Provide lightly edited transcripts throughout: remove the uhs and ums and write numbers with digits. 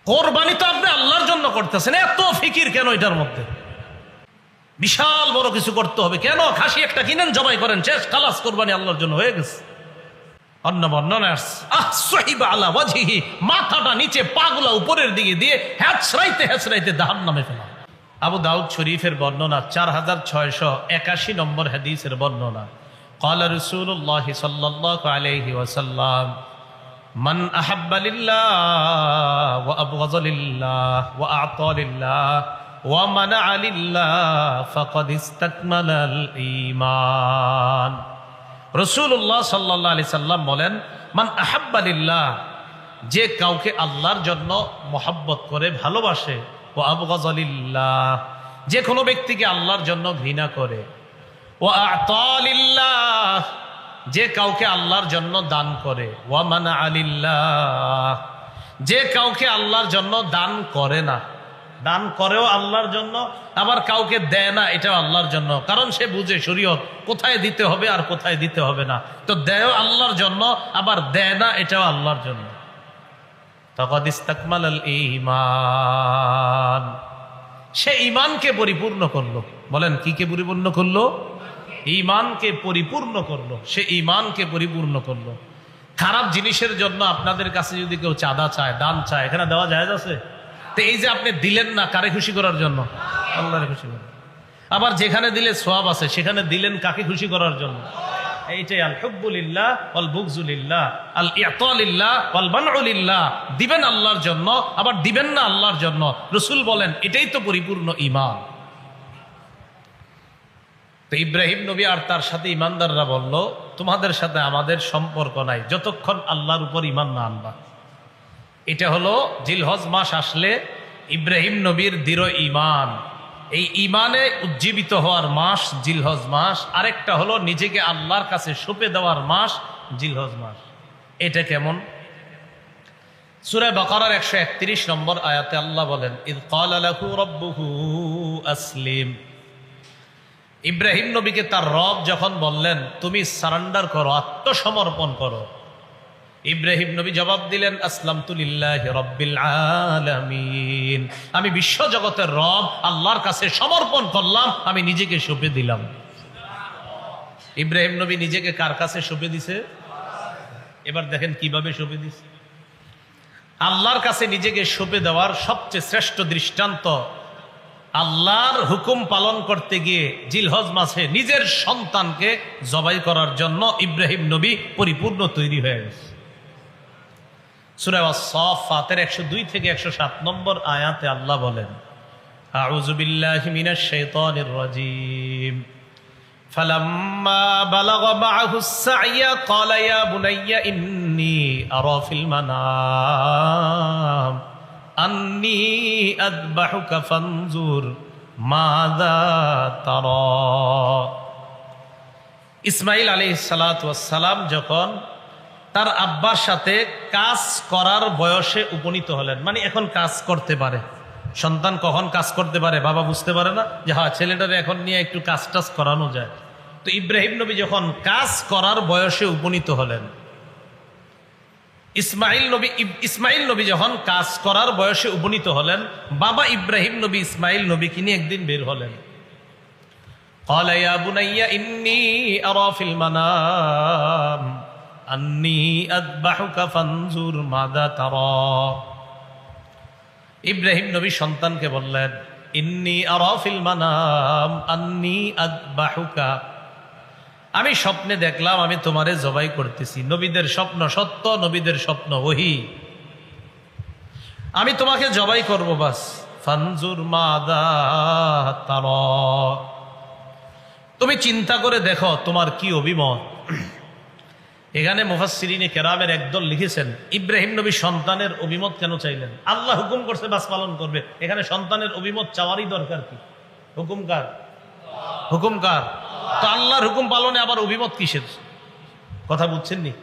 কোরবানি তো আপনি আল্লাহর জন্য করতেছেন, এত ফিকির কেন এটার মধ্যে? বিশাল বড় কিছু করতে হবে কেন? খাসি একটা কিনেন, জবাই করেন, শেষ, খালাস, কোরবানি আল্লাহর জন্য হয়ে গেছে। অন্য বর্ণনা আলা ওয়াজহিহি, মাথাটা নিচে, পাগুলা উপরের দিকে দিয়ে হেঁচড়াইতে হেঁচড়াইতে জাহান্নামে ফেলা। আবু দাউদ শরীফের বর্ণনা 4681 নম্বর হাদিসের বর্ণনা। ক্বালা রাসূলুল্লাহ সাল্লাল্লাহু আলাইহি ওয়াসাল্লাম, মান আহাব্বা লিল্লাহ ওয়া আবগাযা লিল্লাহ ওয়া আ'তা লিল্লাহ ওয়া মানা'a লিল্লাহ ফাকাদ ইসতাকমালাল ঈমান। রাসূলুল্লাহ সাল্লাল্লাহু আলাইহি সাল্লাম বলেন, মান আহাব্বা লিল্লাহ, যে কাউকে আল্লাহর জন্য মহব্বত করে, ভালোবাসে, ও আবগাযা লিল্লাহ, যে কোনো ব্যক্তিকে আল্লাহর জন্য ঘৃণা করে, ও আ'তা লিল্লাহ, যে কাউকে আল্লাহর জন্য দান করে, ওয়া মানা'a লিল্লাহ, যে কাউকে আল্লাহর জন্য দান করে না, দান করেও আল্লাহর জন্য, আবার কাউকে দেয় না, এটাও আল্লাহর জন্য, কারণ সে বুঝে শরীয়ত কোথায় দিতে হবে আর কোথায় দিতে হবে না, তো দেয়ও আল্লাহর জন্য, আবার দেয় না, এটাও আল্লাহর জন্য। ফাকাদ ইসতাকমালাল ঈমান, সে ঈমানকে পরিপূর্ণ করলো। বলেন কি কে পরিপূর্ণ করলো? ঈমানকে পরিপূর্ণ করলো, সে ঈমানকে পরিপূর্ণ করলো। খারাপ জিনিসের জন্য আপনাদের কাছে যদি কেউ চাঁদা চায়, দান চায়, এখানে দেওয়া জায়েজ আছে? তো এই যে আপনি দিলেন না, কারে খুশি করার জন্য? আল্লাহরে খুশি করার। আবার যেখানে দিলে সওয়াব আছে, সেখানে দিলেন কাকে খুশি করার জন্য? এইটাই আল হুব্বু লিল্লাহ ওয়াল বুগযু লিল্লাহ, আল ই'তা লিল্লাহ ওয়াল মান'উ লিল্লাহ। দিবেন আল্লাহর জন্য, আবার দিবেন না আল্লাহর জন্য। রাসূল বলেন এটাই তো পরিপূর্ণ ঈমান। তো ইব্রাহিম নবী আর তার সাথে ঈমানদাররা বলল, তোমাদের সাথে আমাদের সম্পর্ক নাই যতক্ষণ আল্লাহর উপর ঈমান না আনবা। এটা হলো জিলহজ মাস আসলে ইব্রাহিম নবীর দৃঢ় ঈমান, এই ঈমানে উজ্জীবিত হওয়ার মাস জিলহজ মাস। আরেকটা হলো নিজেকে আল্লাহর কাছে সঁপে দেওয়ার মাস জিলহজ মাস। এটা কেমন? সূরা বাকারার 131 নম্বর আয়াতে আল্লাহ বলেন, ইয ক্বালা লাহু রাব্বুহু আসলিম। ইব্রাহিম নবীকে তার রব যখন বললেন তুমি সারেন্ডার করো, আত্মসমর্পণ করো, ইব্রাহিম নবী জবাব দিলেন, আসলামতু লিল্লাহি রাব্বিল আলামিন, আমি বিশ্ব জগতের রব আল্লাহর কাছে সমর্পণ করলাম, আমি নিজেকে সঁপে দিলাম। ইব্রাহিম নবী নিজেকে কার কাছে সঁপে দিছে? এবার দেখেন কিভাবে সঁপে দিছে। আল্লাহর কাছে নিজেকে সঁপে দেওয়ার সবচেয়ে শ্রেষ্ঠ দৃষ্টান্ত, আল্লাহর হুকুম পালন করতে গিয়ে জিলহজ মাসে নিজের সন্তানকে জবাই করার জন্য ইব্রাহিম নবী পরিপূর্ণ তৈরি হয়ে গেছে। সূরা আস-সাফফাতের 102 থেকে 107 নম্বর আয়াতে আল্লাহ বলেন, আউযু বিল্লাহি মিনাশ শাইতানির রাজীম, ফালাম্মা বালাগা মা'আহু আস-সা'য়া ক্বালা ইয়া বুনাইয়া ইন্নী আরা ফিল মানাম আন্নী আযবাহুকা ফানজুর মাযা তারা। ইসমাঈল আলাইহিস সালাতু ওয়াস সালাম যখন তার আব্বার সাথে কাজ করার বয়সে উপনীত হলেন, মানে এখন কাজ করতে পারে। সন্তান কখন কাজ করতে পারে বাবা বুঝতে পারে না, যে হ্যাঁ ছেলেটারে এখন নিয়ে একটু কাজ টাজ করানো যায়। তো ইব্রাহিম নবী যখন কাজ করার বয়সে উপনীত হলেন, ইসমাইল নবী যখন কাজ করার বয়সে উপনীত হলেন, বাবা ইব্রাহিম নবী ইসমাইল নবীকে নিয়ে একদিন বের হলেন। ক্বালা ইয়া বুনাইয়া ইন্নী আরা ফিল মানাম আন্নী আযবাহুকা ফানজুর মাযা তারা। ইব্রাহিম নবী সন্তানকে বললেন, ইন্নী আরা ফিল মানাম আন্নী আযবাহুকা, আমি স্বপ্নে দেখলাম আমি তোমারে জবাই করতেছি। নবীদের স্বপ্ন সত্য, নবীদের স্বপ্ন ওহী। আমি তোমাকে জবাই করব, বাস। ফানজুর মাযা তারা, তুমি চিন্তা করে দেখো তোমার কি অভিমত। এখানে মুফাসসিরিনে কেরামের একদল লিখেছেন, ইব্রাহিম নবী সন্তানের অভিমত কেন চাইলেন? আল্লাহ হুকুম করছে বাস পালন করবে, এখানে সন্তানের অভিমত চাওয়ারই দরকার কি? হুকুম কার? হুকুম কার? তো আল্লাহর হুকুম পালনে আবার অভিমত কিসের? কথা বুঝছেন নি?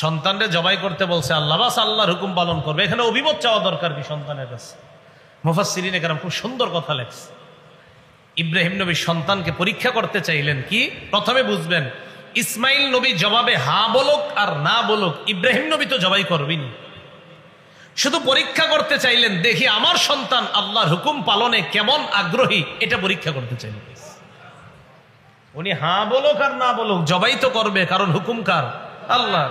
সন্তানরে জবাই করতে বলছে আল্লাহ, বাস আল্লাহর হুকুম পালন করবে, এখানে অভিমত চাওয়া দরকার কি সন্তানের কাছে? মুফাসসিরিনে কেরাম খুব সুন্দর কথা লেখছে। ইব্রাহিম নবী সন্তানকে পরীক্ষা করতে চাইলেন কি? প্রথমে বুঝবেন, ইসমাইল নবী জবাবে হা বলুক আর না বলুক, ইব্রাহিম নবী তো জবাই করবেনি। শুধু পরীক্ষা করতে চাইলেন, দেখি আমার সন্তান আল্লাহর হুকুম পালনে কেমন আগ্রহী, এটা পরীক্ষা করতে চাইলেন। উনি হ্যাঁ বলুক আর না বলুক, জবাই তো করবে, কারণ হুকুম কার? আল্লাহ।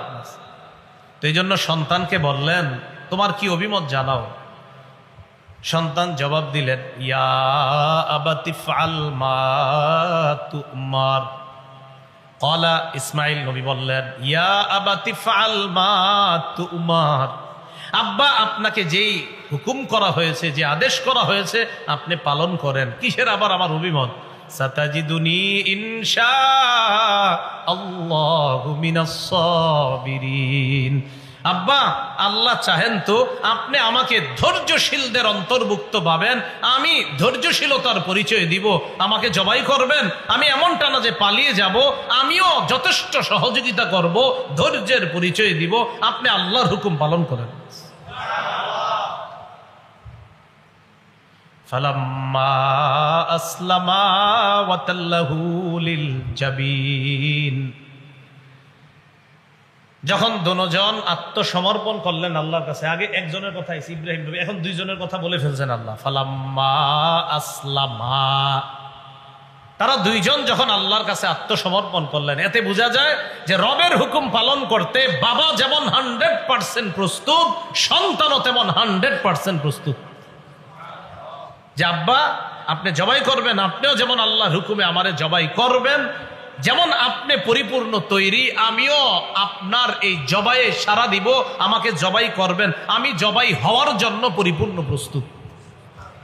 তো এই জন্য সন্তানকে বললেন, তোমার কি অভিমত জানাও। সন্তান জবাব দিলেন, ইয়া আবাতি ফাল মা তুমার। ক্বালা, ইসমাঈল নবী বললেন, ইয়া আবাতি ফাল মা তুমার। আব্বা, আপনাকে যেই হুকুম করা হয়েছে, যে আদেশ করা হয়েছে, আপনি পালন করেন। কিসের আবার আমার অভিমত? সাতাজিদুনি ইনশাআল্লাহু মিনাস সাবিরিন। আব্বা, আল্লাহ চাহেন তো আপনি আমাকে ধৈর্যশীলদের অন্তর্ভুক্ত পাবেন। আমি ধৈর্যশীলতার পরিচয় দিব। আমাকে জবাই করবেন, আমি এমনটা না যে পালিয়ে যাব, আমিও যথেষ্ট সহযোগিতা করব, ধৈর্যের পরিচয় দিব। আপনি আল্লাহর হুকুম পালন করেন। ফালাম্মা আসলামা ওয়া তাল্লাহু লিল জাবিন। যখন দুজন আত্মসমর্পণ করলেন আল্লাহর কাছে, আগে একজনের কথা ইব্রাহিম নবী, এখন দুইজনের কথা বলে ফেলছেন আল্লাহ। ফালাম্মা আসলামা, তারা দুইজন যখন আল্লাহর কাছে আত্মসমর্পণ করলেন, এতে বোঝা যায় যে রবের হুকুম পালন করতে বাবা যেমন 100% প্রস্তুত, সন্তানও তেমন 100% প্রস্তুত। যে আব্বা, আপনি জবাই করবেন, আপনিও যেমন আল্লাহর হুকুমে আমারে জবাই করবেন, যেমন আপনি পরিপূর্ণ তৈরি, আমিও আপনার এই জবাইয়ে সাড়া দিব, আমাকে জবাই করবেন, আমি জবাই হওয়ার জন্য পরিপূর্ণ প্রস্তুত।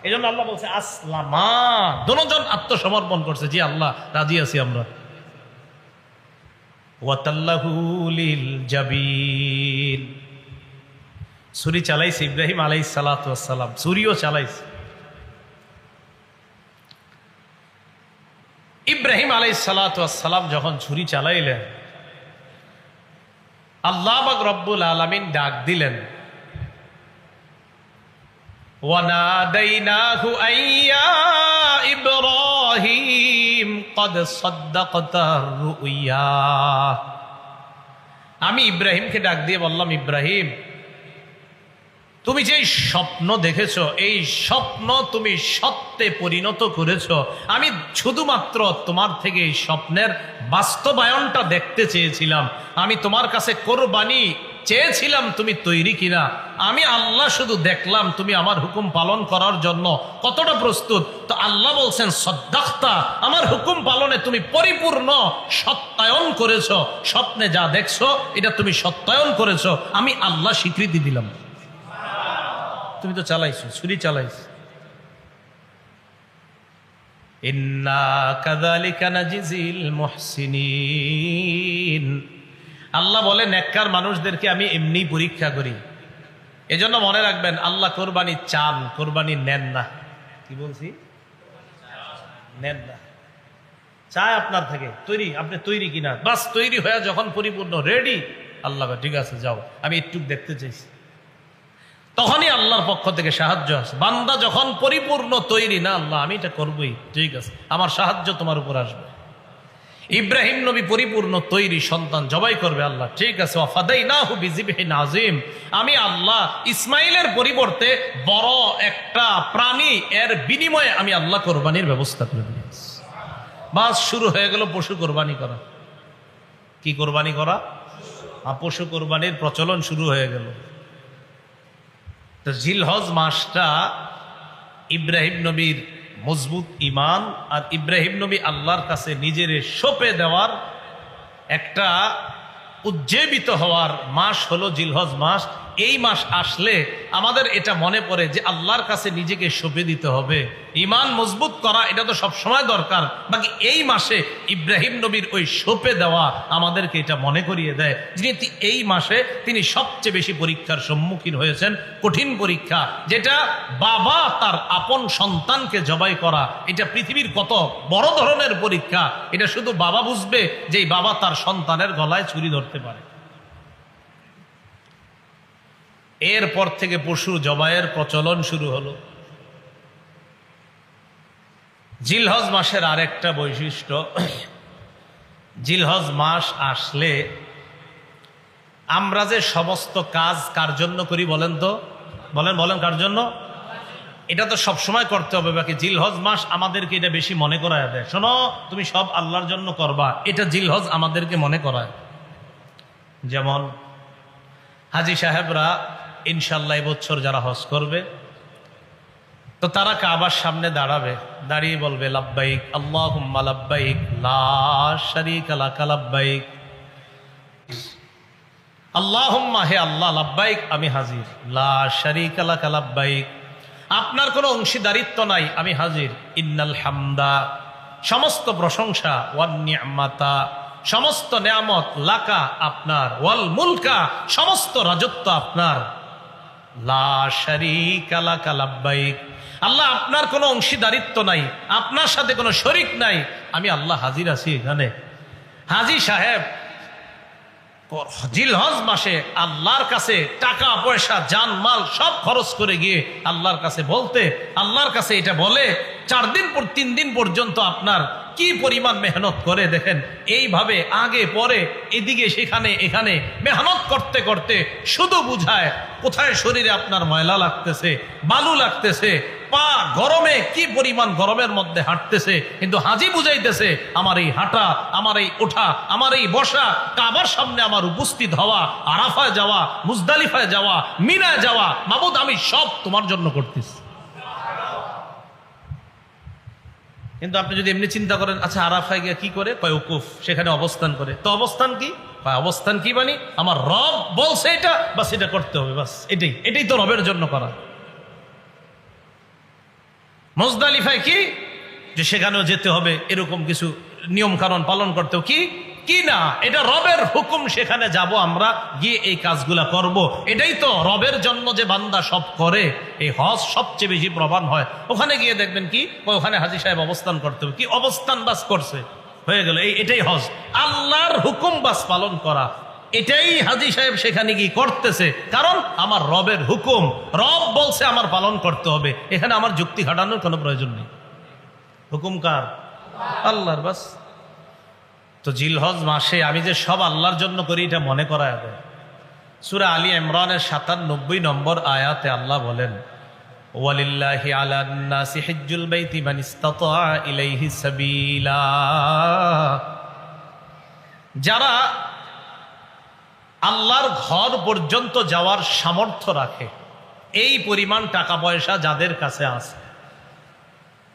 এই জন্য আল্লাহ বলছে আসলামা, দুজন আত্মসমর্পণ করছে, জি আল্লাহ রাজি আছি আমরা। ওয়া তাল্লাহু লিল জাবিন। ছুরি চালাইছে ইব্রাহিম আলাইহিস সালাতু ওয়াস সালাম, ছুরিও চালাইছে। ইব্রাহিম আলাইহিস সালাতু ওয়াস সালাম যখন ছুরি চালাইলেন, আল্লাহ পাক রব্বুল আলামিন ডাক দিলেন, ওয়ানাদাইনাহু আইয়া ইব্রাহিম ক্বাদ সাদ্দাকতার রুইয়া। আমি ইব্রাহিমকে ডাক দিয়ে বললাম, ইব্রাহিম, তুমি যে স্বপ্ন দেখেছো, এই স্বপ্ন তুমি সত্যে পরিণত করেছো। আমি শুধুমাত্র তোমার থেকে এই স্বপ্নের বাস্তবায়নটা দেখতে চেয়েছিলাম। আমি তোমার কাছে কোরবানি চেয়েছিলাম, তুমি তৈরি কিনা। আমি আল্লাহ শুধু দেখলাম তুমি আমার হুকুম পালন করার জন্য কতটা প্রস্তুত। তো আল্লাহ বলছেন, সদ্দাক্তা, আমার হুকুম পালনে তুমি পরিপূর্ণ সত্যায়ন করেছো। স্বপ্নে যা দেখছো এটা তুমি সত্যায়ন করেছো, আমি আল্লাহ স্বীকৃতি দিলাম। তুমি তো চালাইছো, ছুরি চালাইছো। ইন্না কাযালিকা নাজিজিল মুহসিনিন। আল্লাহ বলে, নেককার মানুষদেরকে আমি এমনি পরীক্ষা করি। এজন্য মনে রাখবেন, আল্লাহ কোরবানি চান, কোরবানি নেন না। কি বলছি? নেন না, চায় আপনার থেকে তৈরি, আপনি তৈরি কিনা। বাস তৈরি হয়ে যখন পরিপূর্ণ রেডি, আল্লাহ ঠিক আছে যাও, আমি একটু দেখতে চাইছি, তখনই আল্লাহর পক্ষ থেকে সাহায্য আছে। বান্দা যখন পরিপূর্ণ তৈরি না, আল্লাহ আমি এটা করবই, ঠিক আছে, আমার সাহায্য তোমার উপর আসবে। ইব্রাহিম নবী পরিপূর্ণ তৈরি, সন্তান জবাই করবে, আল্লাহ ঠিক আছে, ওয়াফাদাইনাহু বিযিবহিন আযীম। আমি আল্লাহ ইসমাইলের পরিবর্তে বড় একটা প্রাণী, এর বিনিময়ে আমি আল্লাহ কোরবানির ব্যবস্থা করে দিয়েছি। বাস শুরু হয়ে গেল পশু কোরবানি করা। কি কোরবানি করা? পশু কোরবানির প্রচলন শুরু হয়ে গেল। তো জিলহজ মাসটা ইব্রাহিম নবীর মজবুত ইমান আর ইব্রাহিম নবী আল্লাহর কাছে নিজের সঁপে দেওয়ার একটা উজ্জীবিত হওয়ার মাস হলো জিলহজ মাস। এই মাস আসলে আমাদের এটা মনে পড়ে যে আল্লাহর কাছে নিজেকে সঁপে দিতে হবে, ইমান মজবুত করা, এটা তো সব সময় দরকার। বাকি এই মাসে ইব্রাহিম নবীর ওই সঁপে দেওয়া আমাদেরকে এটা মনে করিয়ে দেয় যিনি এই মাসে তিনি সবচেয়ে বেশি পরীক্ষার সম্মুখীন হয়েছেন। কঠিন পরীক্ষা, যেটা বাবা তার আপন সন্তানকে জবাই করা, এটা পৃথিবীর কত বড় ধরনের পরীক্ষা, এটা শুধু বাবা বুঝবে, যে বাবা তার সন্তানের গলায় ছুরি ধরতে পারে। এরপর থেকে পশু জবাইয়ের প্রচলন শুরু হলো। জিলহজ মাসের আরেকটা বৈশিষ্ট্য, জিলহজ মাস আসলে আমরা যে সমস্ত কাজ কার জন্য করি বলেন তো? বলেন বলেন কার জন্য? এটা তো সব সময় করতে হবে, বাকি জিলহজ মাস আমাদেরকে এটা বেশি মনে করায় দেয়, শোনো তুমি সব আল্লাহর জন্য করবা, এটা জিলহজ আমাদেরকে মনে করায়। যেমন হাজি সাহেবরা ইনশাল্লাহ এবছর যারা হজ করবে, তো তারা কাবার সামনে দাঁড়াবে, দাঁড়িয়ে বলবে লাব্বাইক আল্লাহুম্মা লাব্বাইক লা শারীকা লাকা লাব্বাইক, আল্লাহুম্মা হে আল্লাহ, লাব্বাইক আমি হাজির, লা শারীকা লাকা লাব্বাইক আপনার কোনো অংশীদারিত্ব নাই, আমি হাজির, ইন্নাল হামদা সমস্ত প্রশংসা, ওয়ান নি'মাতা সমস্ত নেয়ামত, লাকা আপনার, ওয়াল মুলকা সমস্ত রাজত্ব আপনার, লা শারীকা লাকা লাব্বাইক আল্লাহ আপনার কোনো অংশীদারিত্ব নাই, আপনার সাথে কোনো শরীক নাই, আমি আল্লাহ হাজির আছি এখানে। হাজি সাহেব জিলহজ মাসে আল্লাহর কাছে টাকা পয়সা জানমাল সব খরচ করে গিয়ে আল্লাহর কাছে বলতে, আল্লাহর কাছে এটা বলে 4 দিন পর 3 দিন পর্যন্ত আপনার কি পরিমাণ মেহনত করে দেখেন, এইভাবে আগে পরে এদিকে সেখানে এখানে মেহনত করতে করতে শুধু বুঝায় কোথায় শরীরে আপনার ময়লা লাগতেছে, বালু লাগতেছে, পা গরমে কি পরিমাণ গরমের মধ্যে হাঁটতেছে, কিন্তু হাজি বুঝাইতেছে আমার এই হাঁটা, আমার এই ওঠা, আমার এই বসা, কাবার সামনে আমার উপস্থিত হওয়া, আরাফায় যাওয়া, মুজদালিফায় যাওয়া, মিনায় যাওয়া, মাবুদ আমি সব তোমার জন্য করতেছি। কিন্তু আপনি যদি এমনি চিন্তা করেন, আচ্ছা আরাফায় গিয়ে কি করে, কয় উকুফ, সেখানে অবস্থান করে, তো অবস্থান কি, অবস্থান কি মানে আমার রব বলছে এটা, বাস এটা করতে হবে, বাস এটাই তো রবের জন্য করা। মুজদালিফায় কি, যে সেখানেও যেতে হবে, এরকম কিছু নিয়ম কানুন পালন করতেও কি না, এটা রবের হুকুম, সেখানে যাব আমরা, গিয়ে এই কাজগুলা করব, এটাই তো রবের জন্য যে বান্দা সব করে, এই হজ সবচেয়ে বেশি প্রমাণ হয়। ওখানে গিয়ে দেখবেন কি, ওখানে হাজি সাহেব অবস্থান করতে হবে, কি অবস্থান বাস করছে, হয়ে গেল, এটাই হজ, আল্লাহর হুকুম বাস পালন করা, এটাই হাজি সাহেব সেখানে গিয়ে করতেছে, কারণ আমার রবের হুকুম, রব বলছে আমার পালন করতে হবে, এখানে আমার যুক্তি খাটানোর কোনো প্রয়োজন নেই, হুকুম কার? আল্লাহর। বাস। তো জিলহজ মাসে আমি যে সব আল্লাহর জন্য করি এটা মনে করায় দেয়। সূরা আলী ইমরানের 97 নম্বর আয়াতে আল্লাহ বলেন, ওয়ালিল্লাহি আলান নাসি হিজ্জুল বাইতি মান ইসতাতা ইলাইহি সাবিলা, যারা আল্লাহর ঘর পর্যন্ত যাওয়ার সামর্থ্য রাখে, এই পরিমাণ টাকা পয়সা যাদের কাছে আছে,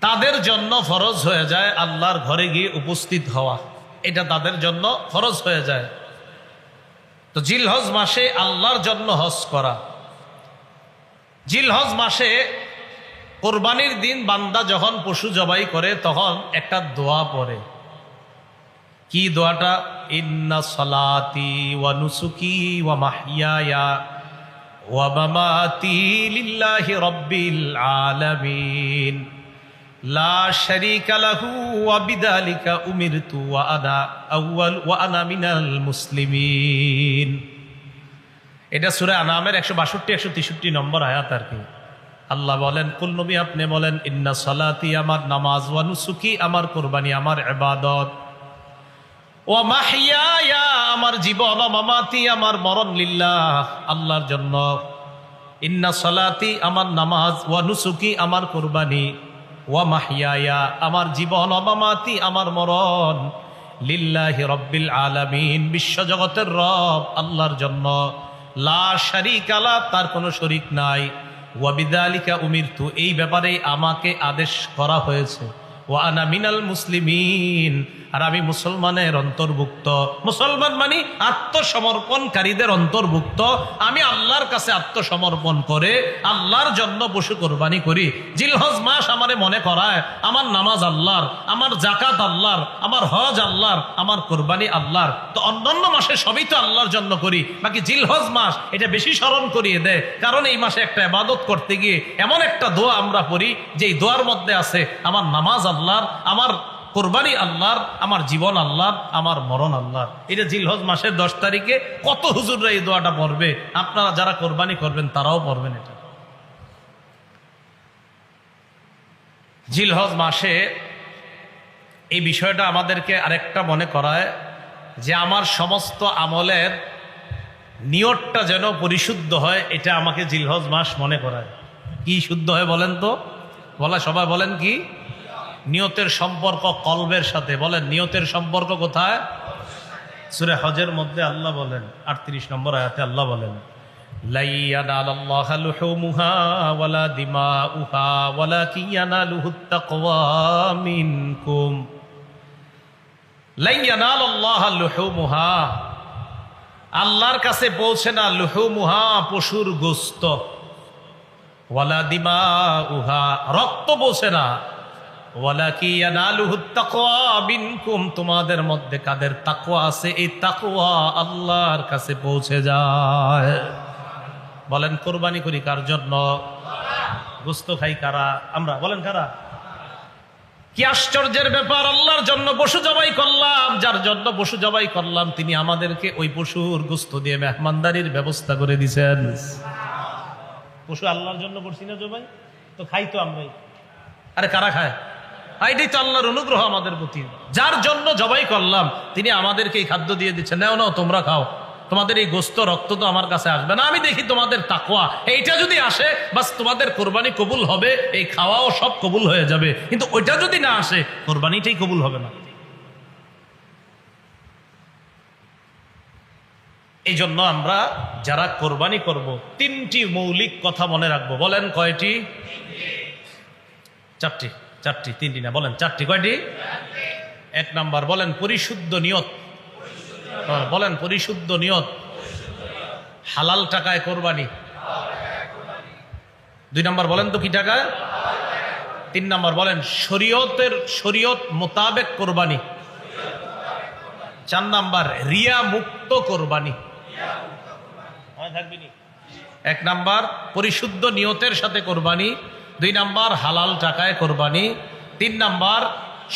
তাদের জন্য ফরজ হয়ে যায় আল্লাহর ঘরে গিয়ে উপস্থিত হওয়া, এটা তাদের জন্য ফরজ হয়ে যায়। তো জিলহজ মাসে আল্লাহর জন্য হজ করা, জিলহজ মাসে কোরবানির দিন বান্দা যখন পশু জবাই করে তখন একটা দোয়া পড়ে, কি দোয়াটা? ইন্না সলাতি ওয়া নুসুকি ওয়া মাহইয়ায়া ওয়া মামাতি লিল্লাহি রাব্বিল আলামিন লা শারীকা লাহু ওয়া বিযালিকা উমিরতু ওয়া আনা মিনাল মুসলিমিন। এটা সূরা আনামের 162-163 নম্বর আয়াত আর কি। আল্লাহ বলেন, কুল নবী আপনি বলেন, ইন্না সলাতি আমার নামাজ, ওয়া নুসুকি আমার কুরবানি, আমার ইবাদত, ওয়া মাহইয়ায়া আমার জীবন, ওয়া মামাতি আমার মরণ, লিল্লাহ আল্লাহর জন্য। ইন্না সলাতি আমার নামাজ, ওয়া নুসুকি আমার কুরবানি, ওয়া মাহইয়ায়া আমার জীবন, ওয়া মামাতি আমার মরণ, লিল্লাহি রাব্বিল আলামিন বিশ্বজগতের রব আল্লাহর জন্য। লা শারীকা লা তার কোনো শরীক নাই। ওয়া বিযালিকা উমিরতু এই ব্যাপারে আমাকে আদেশ করা হয়েছে। ওয়া আনা মিনাল মুসলিমিন আর আমি মুসলমানের অন্তর্ভুক্ত। মুসলমান মানে আত্মসমর্পণকারীদের অন্তর্ভুক্ত। আমি আল্লাহর কাছে আত্মসমর্পণ করে আল্লাহর জন্য পশু কোরবানি করি। জিলহজ মাস আমারে মনে করায় আমার নামাজ আল্লাহর, আমার জাকাত আল্লাহর, আমার হজ আল্লাহর, আমার কোরবানি আল্লাহর। তো অন্যান্য মাসে সবই তো আল্লাহর জন্য করি, বাকি জিলহজ মাস এটা বেশি স্মরণ করিয়ে দেয়, কারণ এই মাসে একটা ইবাদত করতে গিয়ে এমন একটা দোয়া আমরা পড়ি যেই দোয়ার মধ্যে আছে আমার নামাজ আল্লাহর, আমার কোরবানি আল্লাহর, আমার জীবন আল্লাহর, আমার মরণ আল্লাহর। এটা জিলহজ মাসের 10 তারিখে কত হুজুররা এই দোয়াটা পড়বে, আপনারা যারা কোরবানি করবেন তারাও পড়বেন। এটা জিলহজ মাসে এই বিষয়টা আমাদেরকে আরেকটা মনে করায় যে আমার সমস্ত আমলের নিয়তটা যেন পরিশুদ্ধ হয়, এটা আমাকে জিলহজ মাস মনে করায়। কি শুদ্ধ হয় বলেন তো? সবাই বলেন কি? নিয়তের সম্পর্ক কলবের সাথে। বলেন নিয়তের সম্পর্ক কোথায়? সূরা হজের মধ্যে আল্লাহ বলেন, 38 নম্বর আয়াতে আল্লাহ বলেন, লা ইয়ানালাল্লাহু লুহুমুহা ওয়ালা দিমাউহা ওয়ালাকিন ইয়ানালুহুত তাকওয়া মিনকুম। লা ইয়ানালাল্লাহু লুহুমুহা, আল্লাহর কাছে পৌঁছে না লুহুমুহা, পশুর গোশত, ওয়ালা দিমাউহা, রক্ত পৌঁছে না, ওয়ালাকিন ইয়ানালুহুত তাকওয়া মিনকুম, তোমাদের মধ্যে কাদের তাকওয়া আছে এই তাকওয়া আল্লাহর কাছে পৌঁছে যায়। বলেন কোরবানি করি কার জন্য? গোশত খাই কারা? আমরা। বলেন কারা? কি আশ্চর্যের ব্যাপার! আল্লাহর জন্য পশু জবাই করলাম, যার জন্য পশু জবাই করলাম তিনি আমাদেরকে ওই পশুর গোশত দিয়ে মেহমানদারির ব্যবস্থা করে দিয়েছেন। পশু আল্লাহর জন্য করছি না জবাই, তো খাই তো আমরাই। আরে কারা খায়? এটাই তো আল্লাহর অনুগ্রহ আমাদের প্রতি। যার জন্য জবাই করলাম তিনি আমাদেরকে এই খাদ্য দিয়ে দিচ্ছেন, নাও নাও তোমরা খাও, তোমাদের এই গোশত রক্ত তো আমার কাছে আসবে না, আমি দেখি তোমাদের তাকওয়া এইটা যদি আসে বাস তোমাদের কোরবানি কবুল হবে, এই খাওয়াও সব কবুল হয়ে যাবে। কিন্তু ওইটা যদি না আসে কোরবানিটাই কবুল হবে না। এই জন্য আমরা যারা কোরবানি করব 3টি মৌলিক কথা মনে রাখবো। বলেন কয়টি? 4টি। 3টি না, বলেন 4টি। কয়টি? 1 নাম্বার বলেন পরিশুদ্ধ নিয়ত। বলেন পরিশুদ্ধ নিয়ত। হালাল টাকায় কোরবানি। 2 নাম্বার বলেন তো কি টাকায়? 3 নাম্বার বলেন শরীয়ত মোতাবেক কোরবানি। 4 নাম্বার রিয়া মুক্ত কোরবানি। 1 নাম্বার পরিশুদ্ধ নিয়তের সাথে কোরবানি, 2 নাম্বার হালাল টাকায় কোরবানি, 3 নাম্বার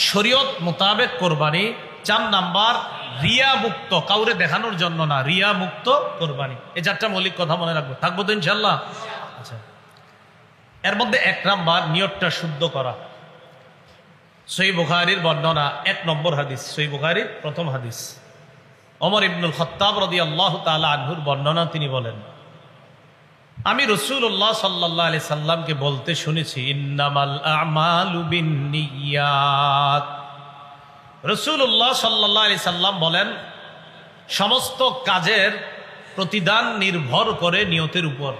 শরীয়ত মোতাবেক কোরবানি, 4 নাম্বার রিয়া মুক্ত, কাউরে দেখানোর জন্য না, রিয়া মুক্ত কোরবানি। এই 4টা মৌলিক কথা মনে রাখবো। থাকবো তো ইনশাল্লাহ? আচ্ছা, এর মধ্যে 1 নাম্বার নিয়তটা শুদ্ধ করা। সহিহ বুখারীর বর্ণনা 1 নম্বর হাদিস, সহিহ বুখারীর প্রথম হাদিস, ওমর ইবনুল খাত্তাব রাদিয়াল্লাহু তাআলা আনহুর বর্ণনা। তিনি বলেন, আমি রাসূলুল্লাহ সাল্লাল্লাহু আলাইহি সাল্লামকে বলতে শুনেছি, ইন্নামাল আমালু বিন্নিয়াত। রাসূলুল্লাহ সাল্লাল্লাহু আলাইহি সাল্লাম বলেন, সমস্ত কাজের প্রতিদান নির্ভর করে নিয়তের উপর।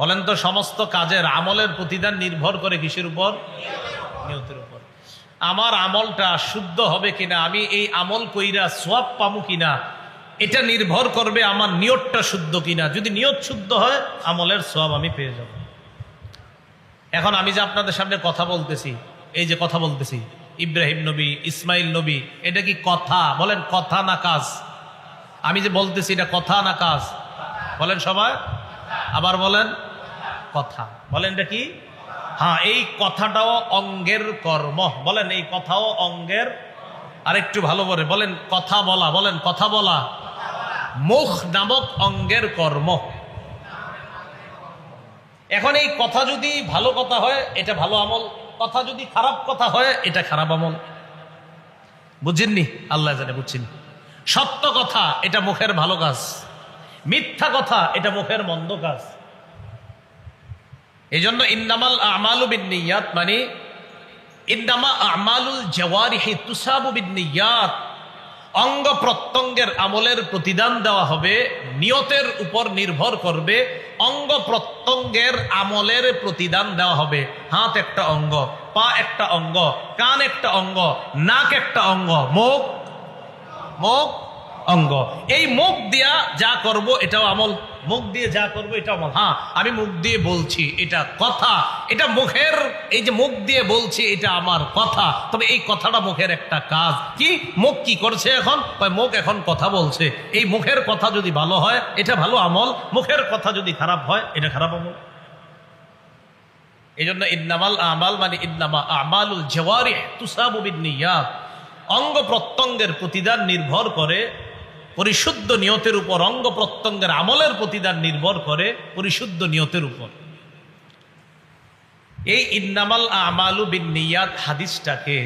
বলেন তো সমস্ত কাজের আমলের প্রতিদান নির্ভর করে কিসের উপর? নিয়তের উপর। আমার আমলটা শুদ্ধ হবে কিনা, আমি এই আমল কইরা সওয়াব পামু কিনা, এটা নির্ভর করবে আমার নিয়তটা শুদ্ধ কিনা। যদি নিয়ত শুদ্ধ হয় আমলের সওয়াব আমি পেয়ে যাব। এখন আমি যে আপনাদের সামনে কথা বলতেছি, এই যে কথা বলতেছি, ইব্রাহিম নবী, ইসমাইল নবী, এটা কি কথা? বলেন কথা না কাজ? আমি যে বলতেছি এটা কথা না কাজ? বলেন সবাই, আবার বলেন কথা। বলেন এটা কি? হ্যাঁ, এই কথাটাও অঙ্গের কর্ম। বলেন এই কথাও অঙ্গের। আরেকটু ভালো করে বলেন কথা বলা। বলেন কথা বলা মুখ নামক অঙ্গের কর্ম। এখন এই কথা যদি ভালো কথা হয় এটা ভালো আমল, কথা যদি খারাপ কথা হয় এটা খারাপ আমল। বুঝছেননি? আল্লাহ জানে বুঝছেন। সত্য কথা এটা মুখের ভালো কাজ, মিথ্যা কথা এটা মুখের মন্দ কাজ। এই জন্য ইন্নামাল আমালু বিন্নিয়াত মানে ইন্নামা আমালুল জাওয়ারিহি তুসাবু বিন্নিয়াত, অঙ্গ প্রত্যঙ্গের আমলের প্রতিদান দেওয়া হবে, নিয়তের উপর নির্ভর করবে। অঙ্গ প্রত্যঙ্গের আমলের প্রতিদান দেওয়া হবে। হাত একটা অঙ্গ, পা একটা অঙ্গ, কান একটা অঙ্গ, নাক একটা অঙ্গ, মুখ অঙ্গ। এই মুখ দিয়া যা করব এটাও আমল, মুখ দিয়ে যা করবো এটা আমল। হ্যাঁ, আমি মুখ দিয়ে বলছি এটা কথা, এটা মুখের, এই যে মুখ দিয়ে বলছি এটা আমার কথা, তবে এই কথাটা মুখের একটা কাজ। কি মুখ কি করছে এখন? মুখ এখন কথা বলছে। এই মুখের কথা যদি ভালো হয় এটা ভালো আমল, মুখের কথা যদি খারাপ হয় এটা খারাপ আমল। এই জন্য ইন্নামাল আমাল মানে ইন্নামা আমালুল জাওয়ারিহ তুসাবু বিন্নিয়াত, অঙ্গ প্রত্যঙ্গের প্রতিদান নির্ভর করে পরিশুদ্ধ নিয়তের উপর। অঙ্গ প্রত্যঙ্গের আমলের প্রতিদান নির্ভর করে পরিশুদ্ধ নিয়তের উপর। এই ইন্নামাল আমালু বিন্নিয়াত হাদিসটাকে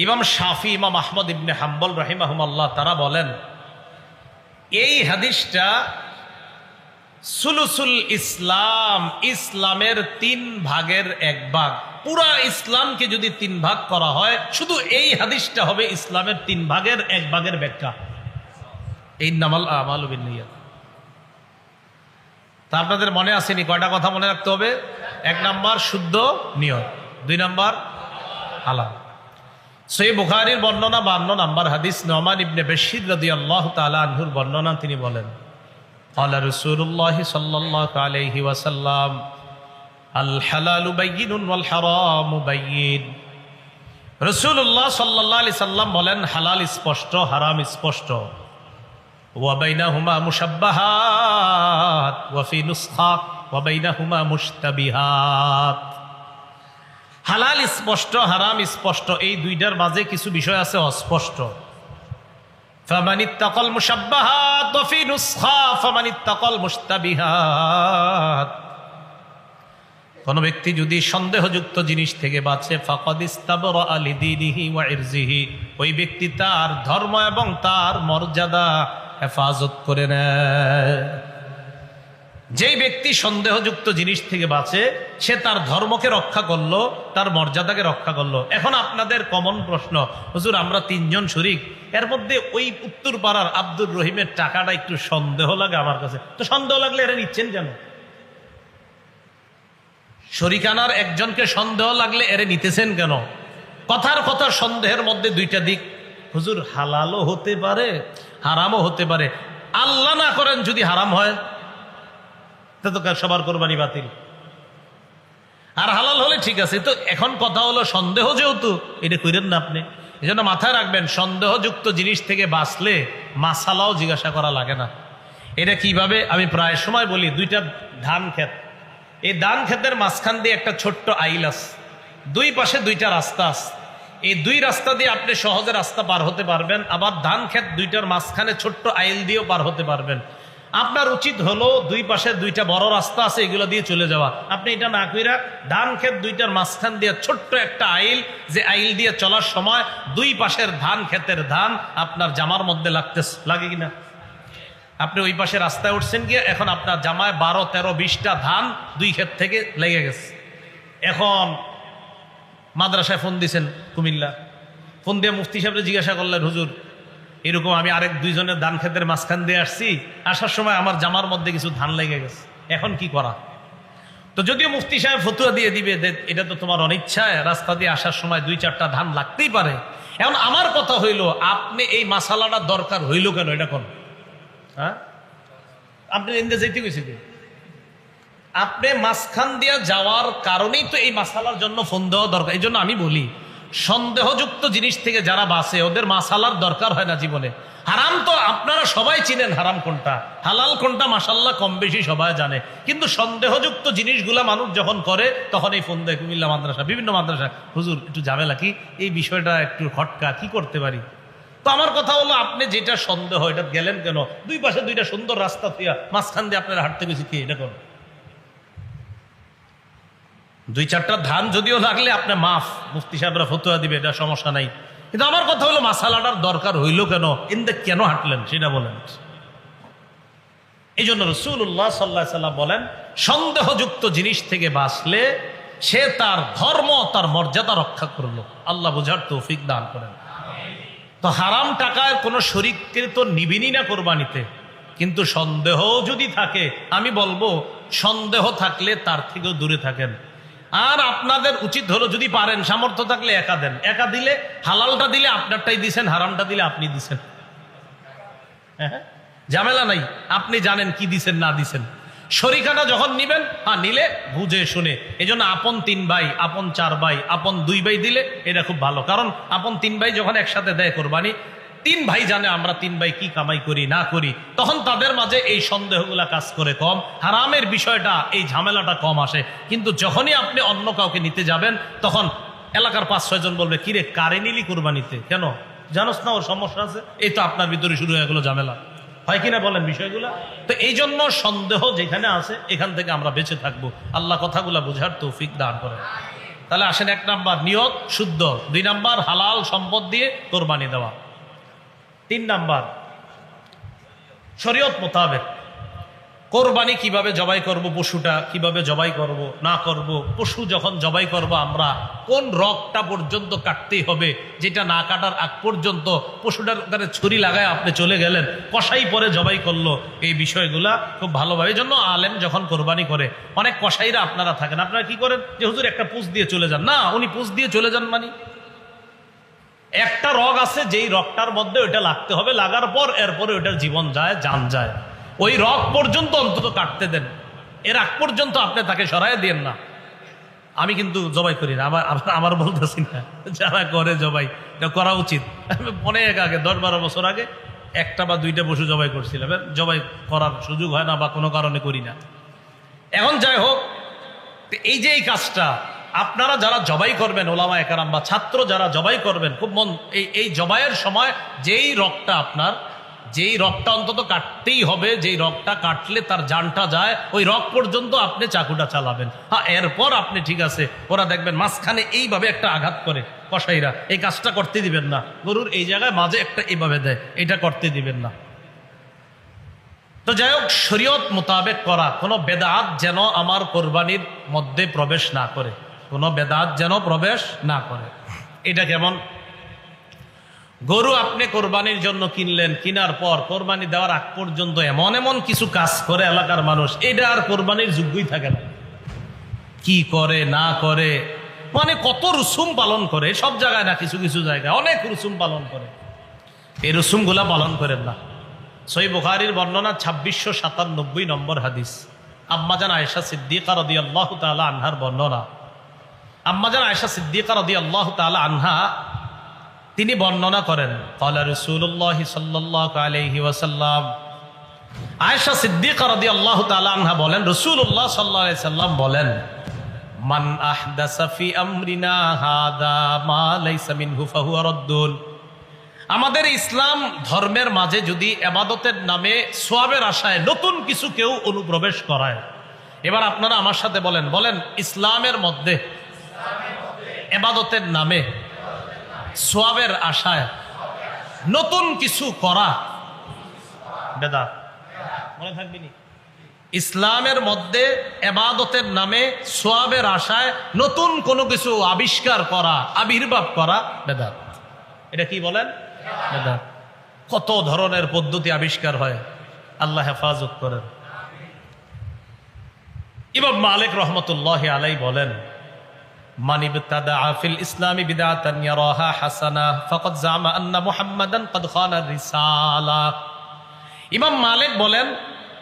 ইমাম শাফি, ইমাম আহমদ ইবনে হাম্বল রাহিমাহুমাল্লাহ তারা বলেন, এই হাদিসটা সুলুসুল ইসলাম, ইসলামের 3 ভাগের 1 ভাগ। পুরা ইসলামকে যদি 3 ভাগ করা হয়, শুধু এই হাদিসটা হবে ইসলামের 3 ভাগের 1 ভাগের ব্যাখ্যা। ইন্নামাল আমালু বিন্নিয়াত। তা আপনাদের মনে আসেনি? কয়টা কথা মনে রাখতে হবে? 1 নাম্বার শুদ্ধ নিয়ত, 2 নাম্বার হালাল। সহিহ বুখারীর বর্ণনা 52 নাম্বার হাদিস, নুমান ইবনে বাশীর রাদিয়াল্লাহু তাআলা আনহুর বর্ণনা। তিনি বলেন, ক্বালা রাসূলুল্লাহ সাল্লাল্লাহু আলাইহি ওয়াসাল্লাম, আল হালালু বায়্যিনুন ওয়াল হারামু বায়্যিন। রাসূলুল্লাহ সাল্লাল্লাহু আলাইহি সাল্লাম বলেন, হালাল স্পষ্ট, হারাম স্পষ্ট। ওয়া বাইনাহুমা মুশাব্বাহাত ওয়া ফি নুসখা ওয়া বাইনাহুমা মুশতাবিহাত। হালাল স্পষ্ট, হারাম স্পষ্ট, এই দুইটার মাঝে কিছু বিষয় আছে অস্পষ্ট। ফামানিত্তাকাল মুশাব্বাহাত ওয়া ফি নুসখা ফামানিত্তাকাল মুশতাবিহাত। কোন ব্যক্তি যদি সন্দেহযুক্ত জিনিস থেকে বাঁচে, ফাকাদ ইস্তাবরা লিদীনিহি ওয়া ইরজিহি, ওই ব্যক্তি তার ধর্ম এবং তার মর্যাদা হেফাজত করে নেয়। যেই ব্যক্তি সন্দেহযুক্ত জিনিস থেকে বাঁচে, সে তার ধর্মকে রক্ষা করলো, তার মর্যাদাকে রক্ষা করলো। এখন আপনাদের কমন প্রশ্ন, হুজুর আমরা 3 জন শরীক, এর মধ্যে ওই উত্তর পাড়ার আব্দুর রহিমের টাকাটা একটু সন্দেহ লাগে আমার কাছে। তো সন্দেহ লাগলে এরা নিচ্ছেন কেন? শরিকানার একজনকে সন্দেহ লাগলে এরে নিতেছেন কেন? কথার কথা সন্দেহের মধ্যে 2টা দিক। হুজুর হালালও হতে পারে, হারামও হতে পারে। আল্লাহ না করেন যদি হারাম হয়, তা তো সবার কোরবানি বাতিল। আর হালাল হলে ঠিক আছে। তো এখন কথা হলো সন্দেহ যেহেতু, এটা করেন না আপনি। এই জন্য মাথায় রাখবেন, সন্দেহযুক্ত জিনিস থেকে বাঁচলে মাসালাও জিজ্ঞাসা করা লাগে না। এটা কিভাবে আমি প্রায় সময় বলি, 2টা ধান ক্ষেত, এই ধান ক্ষেতের মাঝখান দিয়ে একটা ছোট্ট আইল আছে, 2 পাশে 2টা রাস্তা আছে। এই 2 রাস্তা দিয়ে আপনি সহজে রাস্তা পার হতে পারবেন, আবার ধান ক্ষেত 2টার মাঝখানে ছোট্ট আইল দিয়েও পার হতে পারবেন। আপনার উচিত হলো 2 পাশে 2টা বড় রাস্তা আছে, এগুলো দিয়ে চলে যাওয়া। আপনি এটা না কইরা ধান ক্ষেত 2টার মাঝখান দিয়ে ছোট্ট একটা আইল, যে আইল দিয়ে চলার সময় 2 পাশের ধান ক্ষেতের ধান আপনার জামার মধ্যে লাগে কিনা? আপনি ওই পাশে রাস্তায় উঠছেন গিয়ে, এখন আপনার জামায় 12, 13, 20টা ধান 2 ক্ষেত থেকে লেগে গেছে। এখন মাদ্রাসায় ফোন দিছেন কুমিল্লা, ফোন দিয়ে মুফতি সাহেবকে জিজ্ঞাসা করলেন, হুজুর এরকম আমি আরেক 2 জনের ধান ক্ষেতের মাঝখান দিয়ে আসছি, আসার সময় আমার জামার মধ্যে কিছু ধান লেগে গেছে, এখন কি করা? তো যদিও মুফতি সাহেব ফতুয়া দিয়ে দিবে যে এটা তো তোমার অনিচ্ছায়, রাস্তা দিয়ে আসার সময় 2-4টা ধান লাগতেই পারে। এখন আমার কথা হইল, আপনি এই মাসালাটা দরকার হইল কেন? এটা কোন হ্যাঁ, আপনি ইন্দে যাইতে গেছি, আপনি মাঝখান দিয়া যাওয়ার কারণেই তো এই মাসালার জন্য ফোন দেওয়া দরকার। এই জন্য আমি বলি, সন্দেহযুক্ত জিনিস থেকে যারা বাঁচে ওদের মাসালার দরকার হয় না জীবনে। হারাম তো আপনারা সবাই চিনেন, হারাম কোনটা, হালাল কোনটা মাশাআল্লাহ কম বেশি সবাই জানে। কিন্তু সন্দেহযুক্ত জিনিসগুলা মানুষ যখন করে, তখন এই ফোন দেয় কুমিল্লা মাদ্রাসা, বিভিন্ন মাদ্রাসা, হুজুর একটু ঝামেলা, কি এই বিষয়টা একটু খটকা, কি করতে পারি? তো আমার কথা হলো, আপনি যেটা সন্দেহ এটা গেলেন কেন? 2 পাশে 2টা সুন্দর রাস্তা থিয়া মাঝখান দিয়ে আপনারা হাঁটতে গেছি, কি এটা কোন? 2-4টা ধান যদিও লাগলে আপনি মাফ, মুফতি সাহেবরা ফতুয়া দিবে, এটা সমস্যা নাই। কিন্তু আমার কথা হলো, মাসালাটার দরকার হইল কেন? ইন্দে কেন হাঁটলেন সেটা বলেন। এই জন্য রাসূলুল্লাহ সাল্লাল্লাহু আলাইহি ওয়াসাল্লাম বলেন, সন্দেহযুক্ত জিনিস থেকে বাঁচলে সে তার ধর্ম, তার মর্যাদা রক্ষা করলো। আল্লাহ বুঝার তৌফিক দান করেন। তো হারাম টাকায় কোনো শরীককে তো নিবিনি না কোরবানিতে, কিন্তু সন্দেহ যদি থাকে, আমি বলবো সন্দেহ থাকলে তার থেকেও দূরে থাকেন। আর আপনাদের উচিত হলো, যদি পারেন, সামর্থ্য থাকলে একা দেন। একা দিলে, হালালটা দিলে আপনারটাই দিছেন, হারামটা দিলে আপনি দিছেন, হ্যাঁ ঝামেলা নাই। আপনি জানেন কি দিছেন না দিছেন। শরিকানা যখন নিবেন, হ্যাঁ নিলে বুঝে শুনে। এই জন্য আপন 3 ভাই, আপন 4 ভাই, আপন 2 ভাই দিলে এটা খুব ভালো। কারণ আপন 3 ভাই যখন একসাথে দেয় কোরবানি, 3 ভাই জানে আমরা 3 ভাই কি কামাই করি না করি, তখন তাদের মাঝে এই সন্দেহগুলা কাজ করে কম, হারামের বিষয়টা, এই ঝামেলাটা কম আসে। কিন্তু যখনই আপনি অন্য কাউকে নিতে যাবেন, তখন এলাকার 5-6 জন বলবে, কিরে কারে নিলি কোরবানিতে, কেন জানোস না ওর সমস্যা আছে? এই তো আপনার ভিতরে শুরু হয়ে গেল ঝামেলা, হয় কিনা বলেন বিষয়গুলা? তো এই জন্য সন্দেহ যেখানে আছে, এখান থেকে আমরা বেঁচে থাকবো। আল্লাহ কথাগুলা বোঝার তৌফিক দান করেন। তাহলে আসেন, 1 নাম্বার নিয়ত শুদ্ধ, 2 নাম্বার হালাল সম্পদ দিয়ে কোরবানি দেওয়া, 3 নাম্বার শরীয়ত মোতাবেক কোরবানি কিভাবে জবাই করব, পশুটা কিভাবে জবাই করব না করব, পশু যখন জবাই করব আমরা কোন রগটা পর্যন্ত কাটতেই হবে, যেটা না কাটার আগ পর্যন্ত পশুটার ওখানে ছুরি লাগায় আপনি চলে গেলেন, কসাই পরে জবাই করলো, এই বিষয়গুলা খুব ভালোভাবে। এই জন্য আলেম যখন কোরবানি করে, অনেক কসাইরা আপনারা থাকেন, আপনারা কি করেন যে হুজুর একটা পুষ দিয়ে চলে যান, না উনি পুষ দিয়ে চলে যান মানে একটা রগ আছে যেই রগটার মধ্যে ওইটা লাগতে হবে, লাগার পর এরপরে ওইটার জীবন যায়, জান যায়, ওই রগ পর্যন্ত অন্তত কাটতে দেন, এর আগ পর্যন্ত আপনি তাকে সরাই দেন না। আমি কিন্তু জবাই করি না, আমার বলতেছি না, যারা করে জবাই এটা করা উচিত। আমি অনেক আগে 10-12 বছর আগে একটা বা দুইটা পশু জবাই করছিলাম, জবাই করার সুযোগ হয় না বা কোনো কারণে করি না। এখন যাই হোক, এই যে এই কাজটা আপনারা যারা জবাই করবেন, ওলামা একরাম বা ছাত্র যারা জবাই করবেন, খুব মন এই জবাইয়ের সময় যেই রগটা আপনার, যেই রগটা অন্তত কাটতেই হবে, যেই রগটা কাটলে তার জানটা যায়, ওই রগ পর্যন্ত আপনি চাকুটা চালাবেন। হ্যাঁ, এরপর আপনি ঠিক আছে, ওরা দেখবেন মাঝখানে এইভাবে একটা আঘাত করে কসাইরা, এই কাজটা করতে দিবেন না। গরুর এই জায়গায় মাঝে একটা এইভাবে দেয়, এটা করতে দিবেন না। তো যাই হোক, শরীয়ত মোতাবেক করা, কোনো বেদাত যেন আমার কোরবানির মধ্যে প্রবেশ না করে, কোনো বেদাত যেন প্রবেশ না করে। এটা কেমন? গরু আপনি কোরবানির জন্য কিনলেন, কিনার পর কোরবানি দেওয়ার আগ পর্যন্ত এমন এমন কিছু কাজ করে এলাকার মানুষ, এটা আর কোরবানির যোগ্যই থাকে না। কি করে না করে, মানে কত রুসুম পালন করে, সব জায়গায় না, কিছু কিছু জায়গায় অনেক রুসুম পালন করে। এই রুসুমগুলা পালন করেন না। সহিহ বুখারীর বর্ণনা 2697 নম্বর হাদিস, আম্মাজান আয়েশা সিদ্দিকা রাদিয়াল্লাহু তাআলা আনহার বর্ণনা। আম্মাজান আয়েশা সিদ্দিকা রাদিয়াল্লাহু তাআলা আনহা তিনি বর্ণনা করেন, ক্বালা রাসূলুল্লাহ সাল্লাল্লাহু আলাইহি ওয়াসাল্লাম, আয়েশা সিদ্দিকা রাদিয়াল্লাহু তাআলা আনহা বলেন, রাসূলুল্লাহ সাল্লাল্লাহু আলাইহি সাল্লাম বলেন, মান আহদাসা ফি আমরিনা হাদা মা লাইসা মিনহু ফাহুয়া রাদ্দুন। আমাদের ইসলাম ধর্মের মাঝে যদি ইবাদতের নামে সওয়াবের আশায় নতুন কিছু কেউ অনুপ্রবেশ করায়, এবার আপনারা আমার সাথে বলেন, ইসলামের মধ্যে ইবাদতের নামে সওয়াবের আশায় নতুন কিছু করা বেদাত। মনে থাকবে নি? ইসলামের মধ্যে ইবাদতের নামে সওয়াবের আশায় নতুন কোনো কিছু আবিষ্কার করা, আবির্ভাব করা বেদাত। এটা কি বলেন? বেদাত। কত ধরনের পদ্ধতি আবিষ্কার হয়, আল্লাহ হেফাজত করেন। ইমাম মালিক রাহমাতুল্লাহি আলাইহি বলেন, মান ইবতাদা ফিল ইসলামি বিদআতান ইয়ারাহা হাসানা ফাকাদ জামা আন্না মুহাম্মাদান ক্বাদ খানা রিসালা। ইমাম মালিক বলেন,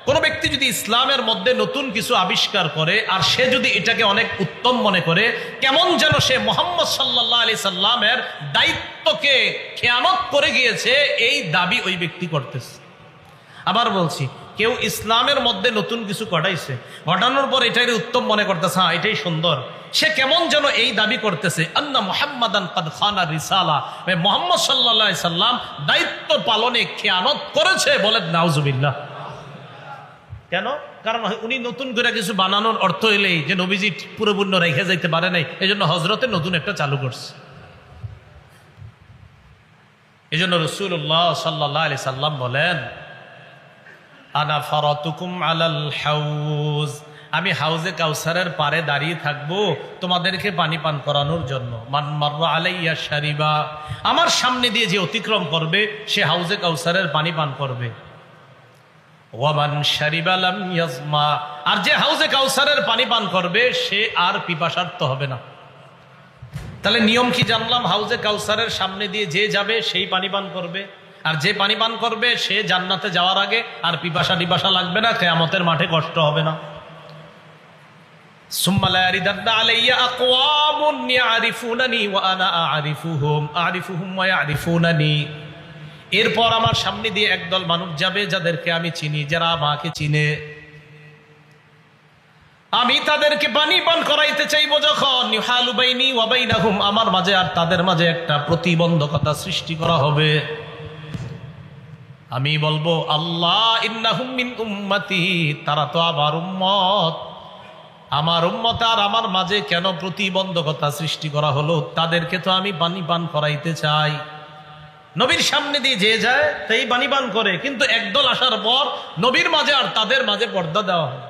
কোন ব্যক্তি যদি ইসলামের মধ্যে নতুন কিছু আবিষ্কার করে আর সে যদি এটাকে অনেক উত্তম মনে করে, কেমন যেন সে মুহাম্মদ সাল্লাল্লাহু আলাইহি সাল্লামের দায়িত্বকে খেয়ানত করে গিয়েছে, এই দাবি ওই ব্যক্তি করতেছে। আবার বলছি, কেউ ইসলামের মধ্যে নতুন কিছু ঘটাইছে, ঘটানোর পর এটাই উত্তম মনে করতেছে, হ্যাঁ এটাই সুন্দর, সে কেমন যেন এই দাবি করতেছে, আন্না মুহাম্মাদান ক্বাদ খানা রিসালা, মুহাম্মদ সাল্লাল্লাহু আলাইহি সাল্লাম দায়িত্ব পালনে খেয়ানত করেছে। বলেন নাউজুবিল্লাহ। কেন? কারণ উনি নতুন করে কিছু বানানোর অর্থ এলেই যে নবীজি পুরোপূর্ণ রেখে যাইতে পারে নাই, এই জন্য হজরতে নতুন একটা চালু করছে। এই জন্য রাসূলুল্লাহ সাল্লাল্লাহু আলাইহি সাল্লাম বলেন, আনা ফারাতুকুম আলাল হাউজ, আমি হাউজে কাউসারের পারে দাঁড়িয়ে থাকবো তোমাদেরকে পানি পান করানোর জন্য। মান মাররা আলাইয়া শারিবা, আমার সামনে দিয়ে যে অতিক্রম করবে সে হাউজে কাউসারের পানি পান করবে। ওয়ামান শারিবা লাম ইয়াজমা, আর যে হাউজে কাউসারের পানি পান করবে সে আর পিপাসার্ত হবে না। তাহলে নিয়ম কি জানলাম? হাউজে কাউসারের সামনে দিয়ে যে যাবে সেই পানি পান করবে, আর যে পানি পান করবে সে জান্নাতে যাওয়ার আগে আর পিপাসা লাগবে না, কিয়ামতের মাঠে কষ্ট হবে না। সুম্মা লা ইয়ারিদান্না আলাইয়া আকওয়ামুন ইয়ারিফুনানি ওয়া আনা আরিফুহুম ওয়া ইয়ারিফুনানি। এরপর আমার সামনে দিয়ে একদল মানুষ যাবে যাদেরকে আমি চিনি, যারা আমাকে চিনে, আমি তাদেরকে পানি পান করাইতে চাইবো যখন, ইউহালু বাইনি ওয়া বাইনাহুম, আমার মাঝে আর তাদের মাঝে একটা প্রতিবন্ধকতা সৃষ্টি করা হবে। আমি বলবো, আল্লাহ ইন্নাহুম মিন উম্মতি, তারা তো আমার উম্মত, আমার উম্মত আর আমার মাঝে কেন প্রতিবন্ধকতা সৃষ্টি করা হলো? তাদেরকে তো আমি পানি পান করাইতে চাই। নবীর সামনে দিয়ে যে যায় তাই বাণীবান করে, কিন্তু একদল আসার পর নবীর মাঝে আর তাদের মাঝে পর্দা দেওয়া হয়।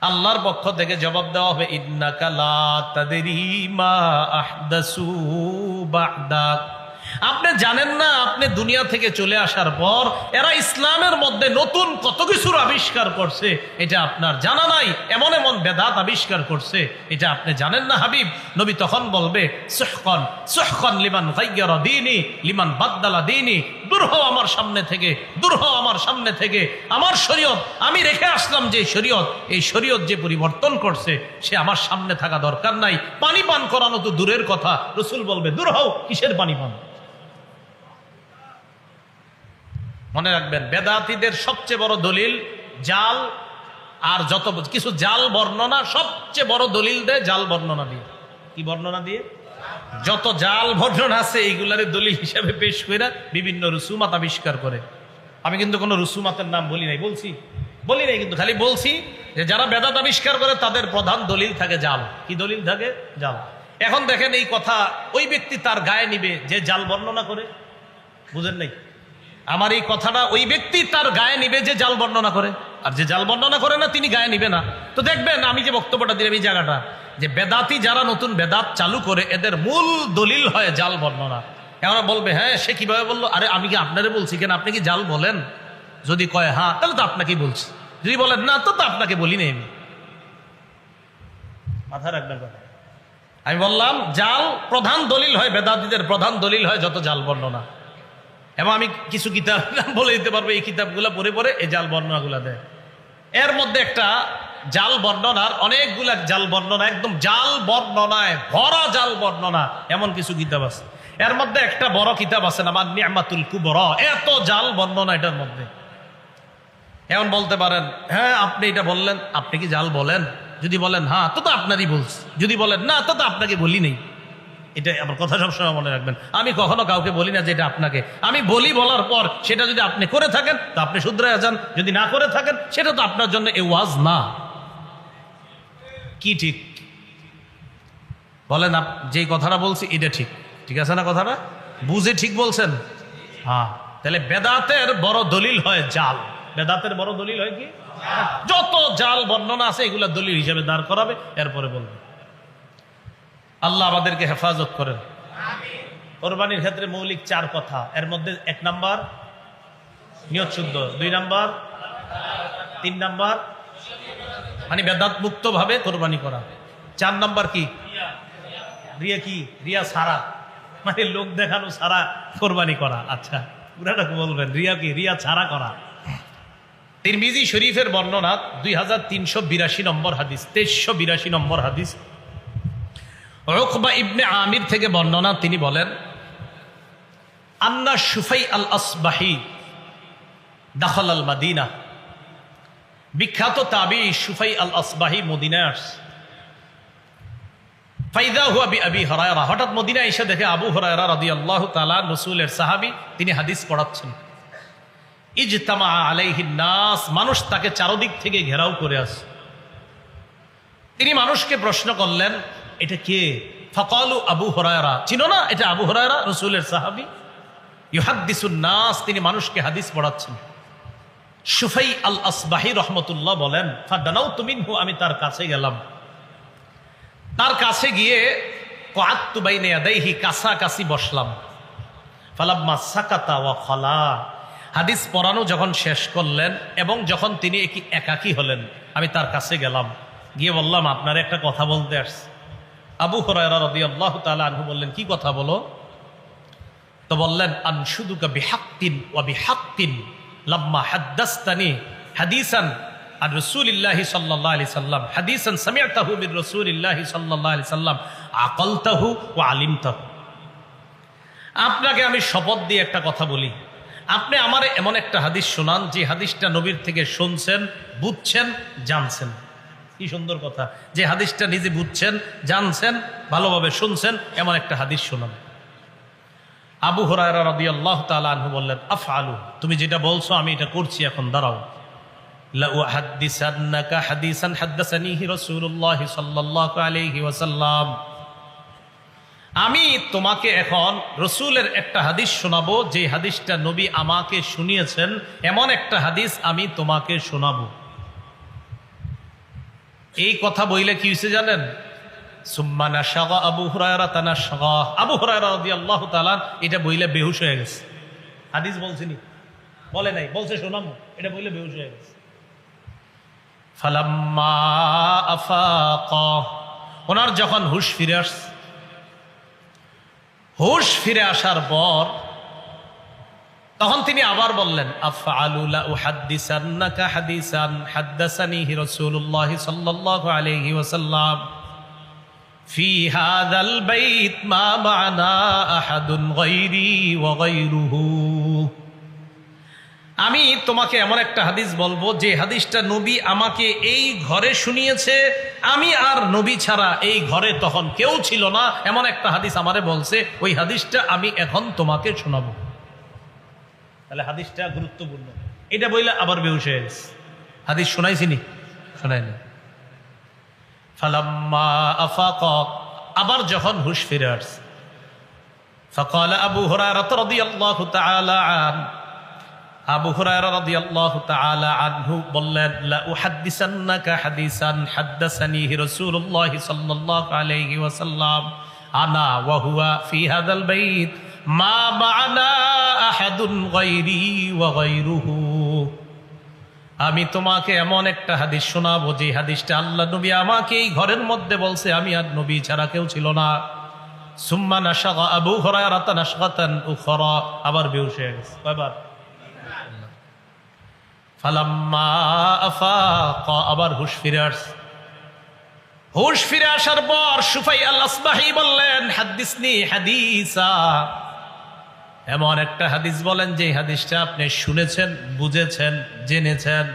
আল্লাহর পক্ষ থেকে জবাব দেওয়া হবে, ইন্নাকা লা তাদরি মা আহদাসু বা'দাক। আপনি জানেন না, আপনি দুনিয়া থেকে চলে আসার পর এরা ইসলামের মধ্যে নতুন কত কিছুর আবিষ্কার করছে, এটা আপনার জানা নাই। এমন এমন বেদাত আবিষ্কার করছে, এটা আপনি জানেন না হাবিব। নবী তখন বলবে, সুহকান সুহকান লিমান গায়্যারা দীনি লিমান বাদদালা দীনি। দূর হও আমার সামনে থেকে, দূর হও আমার সামনে থেকে। আমার শরীয়ত, আমি রেখে আসলাম যে শরীয়ত, এই শরীয়ত যে পরিবর্তন করছে সে আমার সামনে থাকা দরকার নাই। পানি পান করানো তো দূরের কথা, রাসূল বলবে, দূর হও, কিসের পানি পান। মনে রাখবেন, বেদাতীদের সবচেয়ে বড় দলিল জাল, আর যত কিছু জাল বর্ণনা, সবচেয়ে বড় দলিল দেয় জাল বর্ণনা দিয়ে। কি বর্ণনা দিয়ে? যত জাল বর্ণনা আছে এইগুলার দলিল হিসাবে পেশ করে বিভিন্ন রুসুমাত আবিষ্কার করে। আমি কিন্তু কোনো রুসুমাতের নাম বলি নাই, বলি নাই, কিন্তু খালি বলছি যে যারা বেদাত আবিষ্কার করে তাদের প্রধান দলিল থাকে জাল। কি দলিল থাকে? জাল। এখন দেখেন, এই কথা ওই ব্যক্তি তার গায়ে নিবে যে জাল বর্ণনা করে। বুঝেন নাই? আমার এই কথাটা ওই ব্যক্তি তার গায়ে নিবে যে জাল বর্ণনা করে, আর যে জাল বর্ণনা করে না তিনি গায়ে নিবে না। তো দেখবেন, আমি যে বক্তব্যটা দিলাম এই জায়গাটা, যে বেদাতি যারা নতুন বেদাত চালু করে এদের মূল দলিল হয় জাল বর্ণনা। এরা বলবে, হ্যাঁ সে কিভাবে বললো? আরে আমি কি আপনারে বলছি কেন? আপনি কি জাল বলেন? যদি কয় হ্যাঁ, তাহলে তো আপনাকেই বলছি। যদি বলেন না, তো আপনাকে বলি নাই। আমি মাথা রাখবেন কথা। আমি বললাম জাল প্রধান দলিল হয়, বেদাতীদের প্রধান দলিল হয় যত জাল বর্ণনা। এবং আমি কিছু কিতাব বলে দিতে পারবো, এই কিতাবগুলো পড়ে পড়ে এই জাল বর্ণনাগুলো দেয়। এর মধ্যে একটা জাল বর্ণনার অনেকগুলা জাল বর্ণনা, একদম জাল বর্ণনায় ভরা জাল বর্ণনা এমন কিছু কিতাব আছে। এর মধ্যে একটা বড় কিতাব আছে নাম নি'মাতুল কুবরা। এত জাল বর্ণনা এটার মধ্যে। এমন বলতে পারেন, হ্যাঁ আপনি এটা বললেন, আপনি কি জাল বলেন? যদি বলেন হ্যাঁ, তো আপনারই বলছি। যদি বলেন না, তো আপনাকে বলি নেই। এটা আমার কথা সবসময় মনে রাখবেন। আমি কখনো কাউকে বলি না যে এটা আপনাকে। আমি বলি, বলার পর সেটা যদি আপনি করে থাকেন তো আপনি শুধরে যান, যদি না করে থাকেন সেটা তো আপনার জন্য এ ওয়াজ না। কি ঠিক বলেন? যে কথাটা বলছি এটা ঠিক, ঠিক আছে না? কথাটা বুঝে ঠিক বলছেন? হ্যাঁ। তাহলে বেদাতের বড় দলিল হয় জাল। বেদাতের বড় দলিল হয় কি? যত জাল বর্ণনা আছে এগুলা দলিল হিসেবে দাঁড় করাবে, এরপরে বলবে। আল্লাহ আমাদেরকে হেফাজত করেন। কোরবানির ক্ষেত্রে মৌলিক 4 কথা। এর মধ্যে 1 নাম্বার নিয়ত শুদ্ধ, 2 নাম্বার, 3 নাম্বার মানে বেদাত মুক্ত ভাবে কোরবানি করা, 4 নাম্বার কি? রিয়া। কি রিয়া? ছাড়া, মানে লোক দেখানো ছাড়া কোরবানি করা। আচ্ছা, পুরাটা বলবেন, রিয়া কি? রিয়া ছাড়া করা। তিরমিজি শরীফের বর্ণনা 2382 নম্বর হাদিস, 2382 নম্বর হাদিস। উকবা ইবনে আমির থেকে বর্ণনা, তিনি বলেন, আন্না শুফাই আল আসবাহি দাখাল আল মাদিনা। বিখ্যাত তাবি শুফাই আল আসবাহি মদিনায় আসছে। ফাইদা হুয়া বিআবি হুরায়রা। হঠাৎ মদিনায় এসে দেখে আবু হুরায়রা রাদিয়াল্লাহু তাআলা, রাসূলের সাহাবী, তিনি হাদিস পড়াচ্ছেন। ইজতামা আলাইহিন নাস। মানুষ তাকে চারদিক থেকে ঘেরাও করে আছে। তিনি মানুষকে প্রশ্ন করলেন, এটা কে? ফাকালু আবু হুরায়রা। চিনো না? এটা আবু হুরায়রা, রাসূলের সাহাবী। ইউহাদ্দিসুন নাস। তিনি মানুষকে হাদিস পড়াচ্ছেন। শুফাই আল আসবাহি রাহমাতুল্লাহ বলেন, ফাদানাউতু মিনহু। আমি তার কাছে গেলাম। তার কাছে গিয়ে কআদতু বাইনা ইয়াদাইহি, কাছাকাছি বসলাম। ফালাম্মা সাকাতা ওয়া খালা। হাদিস পড়ানো যখন শেষ করলেন এবং যখন তিনি একাকী হলেন, আমি তার কাছে গেলাম, গিয়ে বললাম, আপনার একটা কথা বলতে আসছি। আবু হুরায়রা রাদিয়াল্লাহু তাআলা আনহু বললেন, কি কথা বলো? তো বললেন, আনশুদুকা বিহাক্কিন ওয়া বিহাক্কিন লাম্মা হাদ্দাসতানি হাদিসান আর রাসূলিল্লাহি সাল্লাল্লাহু আলাইহি সাল্লাম, হাদিসান সামি'তাহু মির রাসূলিল্লাহি সাল্লাল্লাহু আলাইহি সাল্লাম, আকালতাহু ওয়া আলিমতাহু। আপনাকে আমি শপথ দিয়ে একটা কথা বলি, আপনি আমার এমন একটা হাদিস শোনান যে হাদিসটা নবীর থেকে শুনছেন, বুঝছেন, জানছেন। কি সুন্দর কথা, যে হাদিসটা নিজে বুঝছেন, জানছেন, ভালোভাবে শুনছেন, এমন একটা হাদিস শোনান। আবু হুরায়রা রাদিয়াল্লাহু তাআলা আনহু বললেন, আফআলু। তুমি যেটা বলছো আমি এটা করছি, এখন দাঁড়াও। লা উহাদ্দিসান্নাকা হাদিসান হাদ্দাসানিহি রাসূলুল্লাহ সাল্লাল্লাহু আলাইহি ওয়াসাল্লাম। আমি তোমাকে এখন রসুলের একটা হাদিস শোনাবো, যে হাদিসটা নবী আমাকে শুনিয়েছেন, এমন একটা হাদিস আমি তোমাকে শোনাবো। এই কথা বইলে কি হয়েছে জানেন? সুম্মা নাশাগা আবু হুরায়রা তানাশাগা, আবু হুরায়রা রাদিয়াল্লাহু তাআলা এটা বইলে বেহুশ হয়ে গেছে। হাদিস বলছিনি, বলে নাই, বলছে শোনাবো, এটা বইলে বেহুশ হয়ে গেছে। ফালাম্মা আফাকা, ওনার যখন হুশ ফিরে আসছে, হুশ ফিরে আসার পর তখন তিনি আবার বললেন, আফআলু লা উহাদ্দিসান্নাকা হাদিসান হাদ্দাসানিহি রাসূলুল্লাহ সাল্লাল্লাহু আলাইহি ওয়াসাল্লাম ফি হাযাল বাইত মা মা'না আহাদুন গায়রি ওয়া গায়রুহু। আমি তোমাকে এমন একটা হাদিস বলবো যে হাদিসটা নবী আমাকে এই ঘরে শুনিয়েছে, আমি আর নবী ছাড়া এই ঘরে তখন কেউ ছিল না, এমন একটা হাদিস আমারে বলছে, ওই হাদিসটা আমি এখন তোমাকে শোনাবো। তাহলে হাদিসটা গুরুত্বপূর্ণ। এটা বইলে আবার বেহুশ হয়ে গেছে। হাদিস শোনাইছিনি? শোনাইনি। ফালাম্মা আফাকা, আবার যখন হুশ ফিরে আসছে, ফাকালা আবু হুরায়রা রাদিয়াল্লাহু তাআলা আন, আবু হুরায়রা রাদিয়াল্লাহু তাআলা আনহু বললেন, লা উহাদ্দিসান্নাকা হাদিসান হাদ্দাসানিহি রাসূলুল্লাহ সাল্লাল্লাহু আলাইহি ওয়াসাল্লাম আনা ওয়া হুয়া ফি হাযাল বাইত মা মা'না আহাদুন গায়রি ওয়া গায়রুহু। আমি তোমাকে এমন একটা হাদিস শোনাবো যে হাদিসটা আল্লাহ নবী আমাকে এই ঘরের মধ্যে বলছে, আমি আর নবী ছাড়া কেউ ছিল না। সুম্মা নাশাগা আবু হুরায়রা নাশগাতান উখরা, আবার বেহুশ হয়ে গেছে। কয়বার? ফালাম্মা আফাকা, আবার হুশ ফিরে আসছে। হুশ ফিরে আসার পর সুফাই আল আসবাহি বললেন, হাদ্দিসনি হাদিসা, এমন একটা হাদিস বলেন যে হাদিসটা আপনি শুনেছেন, বুঝেছেন, জেনেছেন।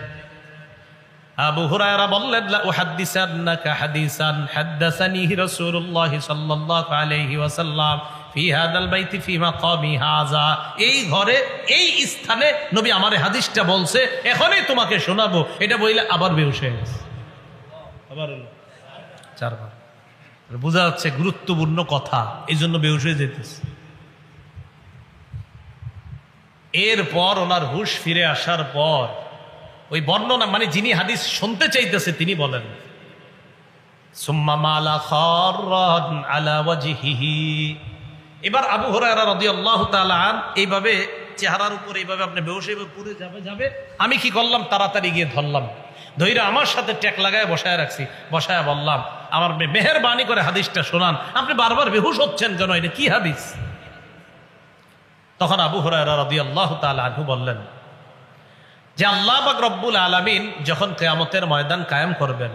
আবু হুরায়রা বললেন, লা উহাদ্দিসান্নাকা হাদিসান হাদ্দাসানিহি রাসূলুল্লাহ সাল্লাল্লাহু আলাইহি ওয়াসাল্লাম ফি হাযাল বাইতি ফি মাকামি হাযা, এই ঘরে এই স্থানে নবী আমারে হাদিসটা বলছে, এখনই তোমাকে শোনাবো। এটা বইলে আবার বেহুশ হয়ে গেছে। আবার হলো চারবার। বোঝা যাচ্ছে গুরুত্বপূর্ণ কথা, এই জন্য বেহুশ হয়ে যেতেছে। এরপর ওনার হুশ ফিরে আসার পর ওই বর্ণনা, মানে যিনি হাদিস শুনতে চাইতেছে তিনি বলেন, সুম্মা মালা খাররান আলা ওয়াজহিহি। এবার আবু হুরায়রা রাদিয়াল্লাহু তাআলা আন এইভাবে চেহারার উপর এইভাবে আপনি বেহুশ হয়ে পুরো যাবে, আমি কি করলাম, তাড়াতাড়ি গিয়ে ধরলাম, ধইরা আমার সাথে ট্যাক লাগায় বসায় রাখছি, বসায় বললাম, আমার মেহেরবানি করে হাদিসটা শোনান, আপনি বারবার বেহুশ হচ্ছেন কেন, এটা কি হাদিস? তখন আবু হুরায়রা রাদিয়াল্লাহু তাআলা আনহু বললেন যে আল্লাহ পাক রব্বুল আলামিন যখন কিয়ামতের ময়দান কায়েম করবেন,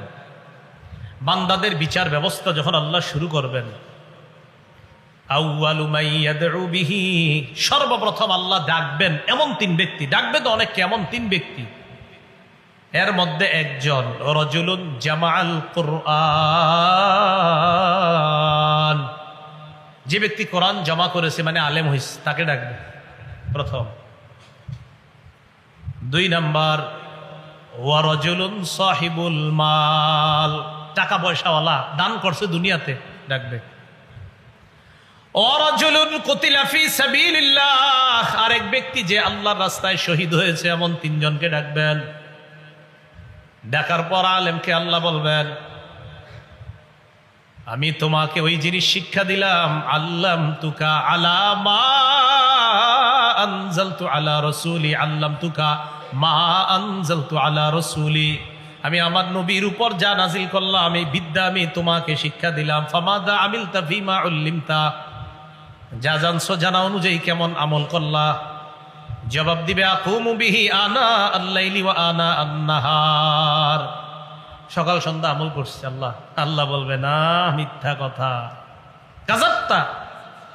বান্দাদের বিচার ব্যবস্থা যখন আল্লাহ শুরু করবেন, আউয়ালু মান ইয়াদউ বিহি, সর্বপ্রথম আল্লাহ ডাকবেন এমন তিন ব্যক্তি, ডাকবে তো অনেক, এমন তিন ব্যক্তি, এর মধ্যে একজন রাজুলুন জামাআল কুরআন, যে ব্যক্তি কোরআন জমা করেছে, মানে আলেম হইছে, তাকে ডাকবে প্রথম। দুই নাম্বার ওয়া রাজুলুন সাহিবুল মাল, টাকা পয়সাওয়ালা, দান করছে দুনিয়াতে, ডাকবে। ওয়া রাজুলুন কুতিলা ফি সাবিলিল্লাহ, আরেক ব্যক্তি যে আল্লাহর রাস্তায় শহীদ হয়েছে, এমন তিনজনকে ডাকবেন। ডাকার পর আলেমকে আল্লাহ বলবেন, আমি তোমাকে ওই জিনিস শিক্ষা দিলাম, আল্লামতুকা আলা মা আনজালতু আলা রাসূলি, আল্লামতুকা মা আনজালতু আলা রাসূলি, আমি আমার নবীর উপর যা নাজিল করলাম এই বিদ্যা আমি তোমাকে শিক্ষা দিলাম। ফামাদা আমিলতা ফিমা উল্লিমতা, যা জানছো জানা অনুযায়ী কেমন আমল করলা? জবাব দিবে, আকুমু বিহি আনা আল-লাইলি ওয়া আনা আন-নাহার, সকাল সন্ধ্যা আমল করছে। আল্লাহ বলবে, না, মিথ্যা কথা, কাযাবতা,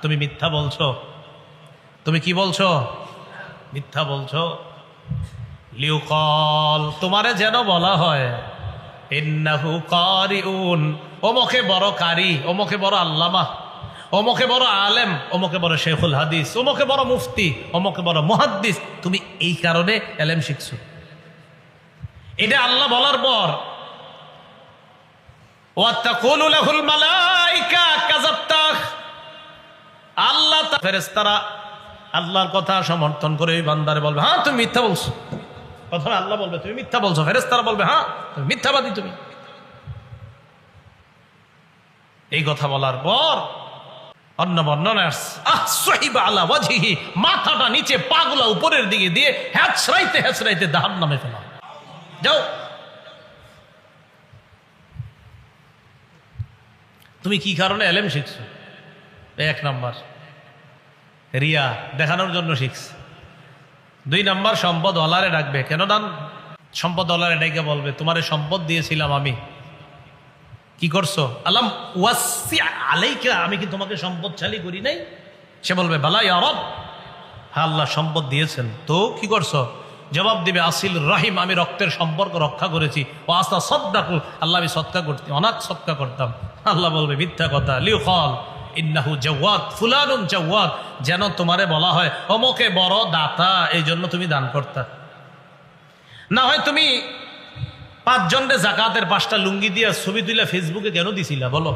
তুমি মিথ্যা বলছো। তুমি কি বলছো? মিথ্যা বলছো। লিউকাল, তোমারে যেন বলা হয়, ইন্নাহু কারিউন, ওমকে বড় কারি, ওমকে বড় আল্লামা, ওমকে বড় আলেম, ওমকে বড় শেখুল হাদিস, ওমকে বড় মুফতি, ওমকে বড় মুহাদ্দিস, তুমি এই কারণে এলেম শিখছো। এটা আল্লাহ বলার পর ওয়াতাকুলু লাহুল মালাইকা কাযাবতা, আল্লাহ ফেরেশতারা আল্লাহর কথা সমর্থন করে ওই বান্দারে বলবে, হ্যাঁ তুমি মিথ্যা বলছো। প্রথমে আল্লাহ বলবে তুমি মিথ্যা বলছো, ফেরেশতারা বলবে হ্যাঁ তুমি মিথ্যাবাদী। তুমি এই কথা বলার পর অন্য বর্ণনা মাথাটা নিচে পাগুলা উপরের দিকে দিয়ে হ্যাঁচড়াইতে হ্যাঁচড়াইতে জাহান্নামে ফেলা। যাও, তুমি কি কারণে এলেম শিখছো? 1 নাম্বার রিয়া দেখানোর জন্য শিখছে। 2 নাম্বার সম্পদ ওয়ালারে ডাকবে। কেন ডান? সম্পদ ওয়ালারে ডাকে বলবে তোমারে সম্পদ দিয়েছিলাম আমি, কি করছো? আলাম ওয়াসি আলাইকা, আমি কি তোমাকে সম্পদশালী করি নাই? সে বলবে বালা ইয়া রব, হ্যাঁ আল্লাহ সম্পদ দিয়েছেন, তো কি করছো? জবাব দিবে আসিল রাহিম, আমি রক্তের সম্পর্ক রক্ষা করেছি। ও আস্তা সদ্দাকুল, আল্লাহ আমি সৎকা করতাম, অনাথ সৎকা করতাম। আল্লাহ বলবে মিথ্যা কথা। লিউখাল ইন্নাহু জাওয়াদ ফুলানুন জাওয়াদ, যেন তোমারে বলা হয় অমুকে বড় দাতা, এই জন্য তুমি দান করতা। না হয় তুমি 5 জনের জাকাতের 5টা লুঙ্গি দিয়ে ছবি তুলে ফেসবুকে কেন দিছিলা বলো?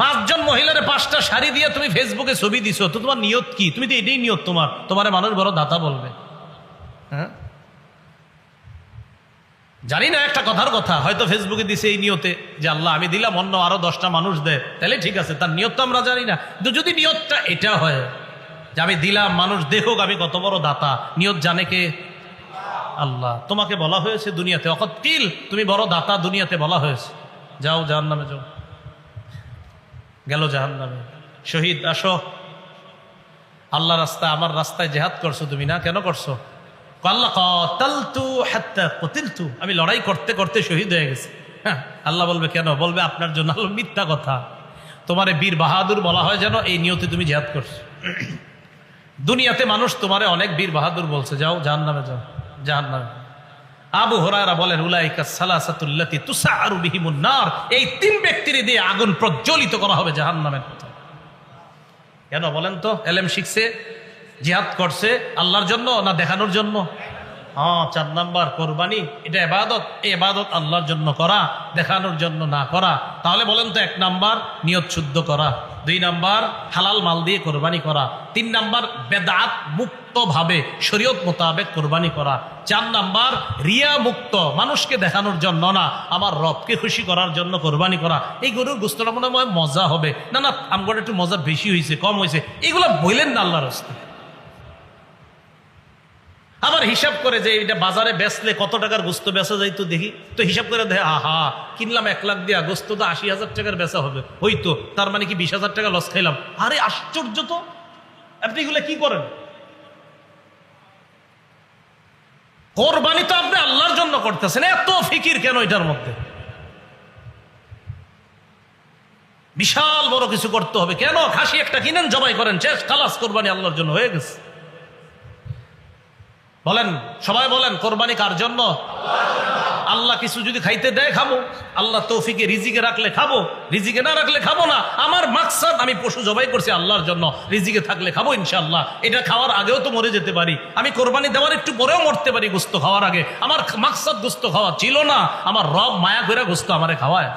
5 জন মহিলার 5টা শাড়ি দিয়ে তুমি ফেসবুকে ছবি দিছো, তো তোমার নিয়ত কি? তুমি তো এটাই নিয়ত তোমারে মানুষ বড় দাতা বলবে। হ্যাঁ জানি না, একটা কথার কথা, হয়তো ফেসবুকে দিছে এই নিয়তে যে আল্লাহ আমি দিলাম, অন্য আরো 10টা মানুষ দেয়, তাহলে ঠিক আছে, তার নিয়ত তো আমরা জানি না। কিন্তু যদি নিয়তটা এটা হয় যে আমি দিলাম, মানুষ দেখুক আমি কত বড় দাতা, নিয়ত জানে কে? আল্লাহ। তোমাকে বলা হয়েছে দুনিয়াতে অকতিল, তুমি বড় দাতা, দুনিয়াতে বলা হয়েছে যাও জাহান্নামে যাও। গেল জাহান্নামে। শহীদ আসো, আল্লাহ রাস্তায়, আমার রাস্তায় জেহাদ করছো তুমি না? কেন করছো? আল্লাহ কাতালতু হাত্তা কুতিলতু, আমি লড়াই করতে করতে শহীদ হয়ে গেছি। হ্যাঁ, আল্লাহ বলবে কেন? বলবে আপনার জন্য। আল্লাহ মিথ্যা কথা, তোমারে বীর বাহাদুর বলা হয় যেন এই নিয়তে তুমি জিহাদ করছো। দুনিয়াতে মানুষ তোমারে অনেক বীর বাহাদুর বলছে, যাও জাহান্নামে যাও, জাহান্নামে। আবু হুরায়রা বলেন উলাইকা সালাসাতুল্লাতি তুসাআরু বিহিমুন নার, এই 3 ব্যক্তির দিয়ে আগুন প্রজ্বলিত করা হবে জাহান্নামের কথা। কেন বলেন তো? এলেম শিখছে, জিহাদ করছে আল্লাহর জন্য না দেখানোর জন্য? হ্যাঁ। 4 নাম্বার কোরবানি, এটা ইবাদত, এই ইবাদত আল্লাহর জন্য করা, দেখানোর জন্য না করা। তাহলে বলেন তো 1 নাম্বার নিয়ত শুদ্ধ করা, 2 নাম্বার হালাল মাল দিয়ে কোরবানি করা, 3 নাম্বার বেদাত মুক্ত ভাবে শরীয়ত মোতাবেক কোরবানি করা, 4 নাম্বার রিয়া মুক্ত, মানুষকে দেখানোর জন্য না, আমার রবকে খুশি করার জন্য কোরবানি করা। এই গরুর গোস্তটা মনে হয় মজা হবে, না না আমার একটু মজা বেশি হয়েছে কম হয়েছে, এগুলো বললেন না আল্লাহর রাস্তায়। আবার হিসাব করে যে এটা বাজারে বেচলে কত টাকার গোস্ত বেচা যায় তো দেখি, তো হিসাব করে দেখে আহা কিনলাম 1 লাখ দিয়া, গোস্ত তো 80,000 টাকার বেচা হবে, হইতো তার মানে কি 20,000 টাকা লস খাইলাম। আরে আশ্চর্য তো, আপনি এগুলো কি করেন? কোরবানি তো আপনি আল্লাহর জন্য করতেছেন, এত ফিকির কেন এটার মধ্যে? বিশাল বড় কিছু করতে হবে কেন? খাসি একটা কিনেন, জবাই করেন, শেষ, খালাস, কোরবানি আল্লাহর জন্য হয়ে গেছে। বলেন, সবাই বলেন কোরবানি কার জন্য? আল্লাহ কিছু যদি খাইতে দেয় খাবো, আল্লাহ তৌফিকে রিজিকে রাখলে খাবো, রিজিকে না রাখলে খাবো না। আমার মাকসাদ আমি পশু জবাই করছি আল্লাহর জন্য, রিজিকে থাকলে খাবো ইনশাআল্লাহ। এটা খাওয়ার আগেও তো মরে যেতে পারি, আমি কোরবানি দেওয়ার একটু পরেও মরতে পারি গোস্ত খাওয়ার আগে। আমার মাকসাদ গোস্ত খাওয়া ছিল না, আমার রব মায়া করে গোস্ত আমারে খাওয়ায়।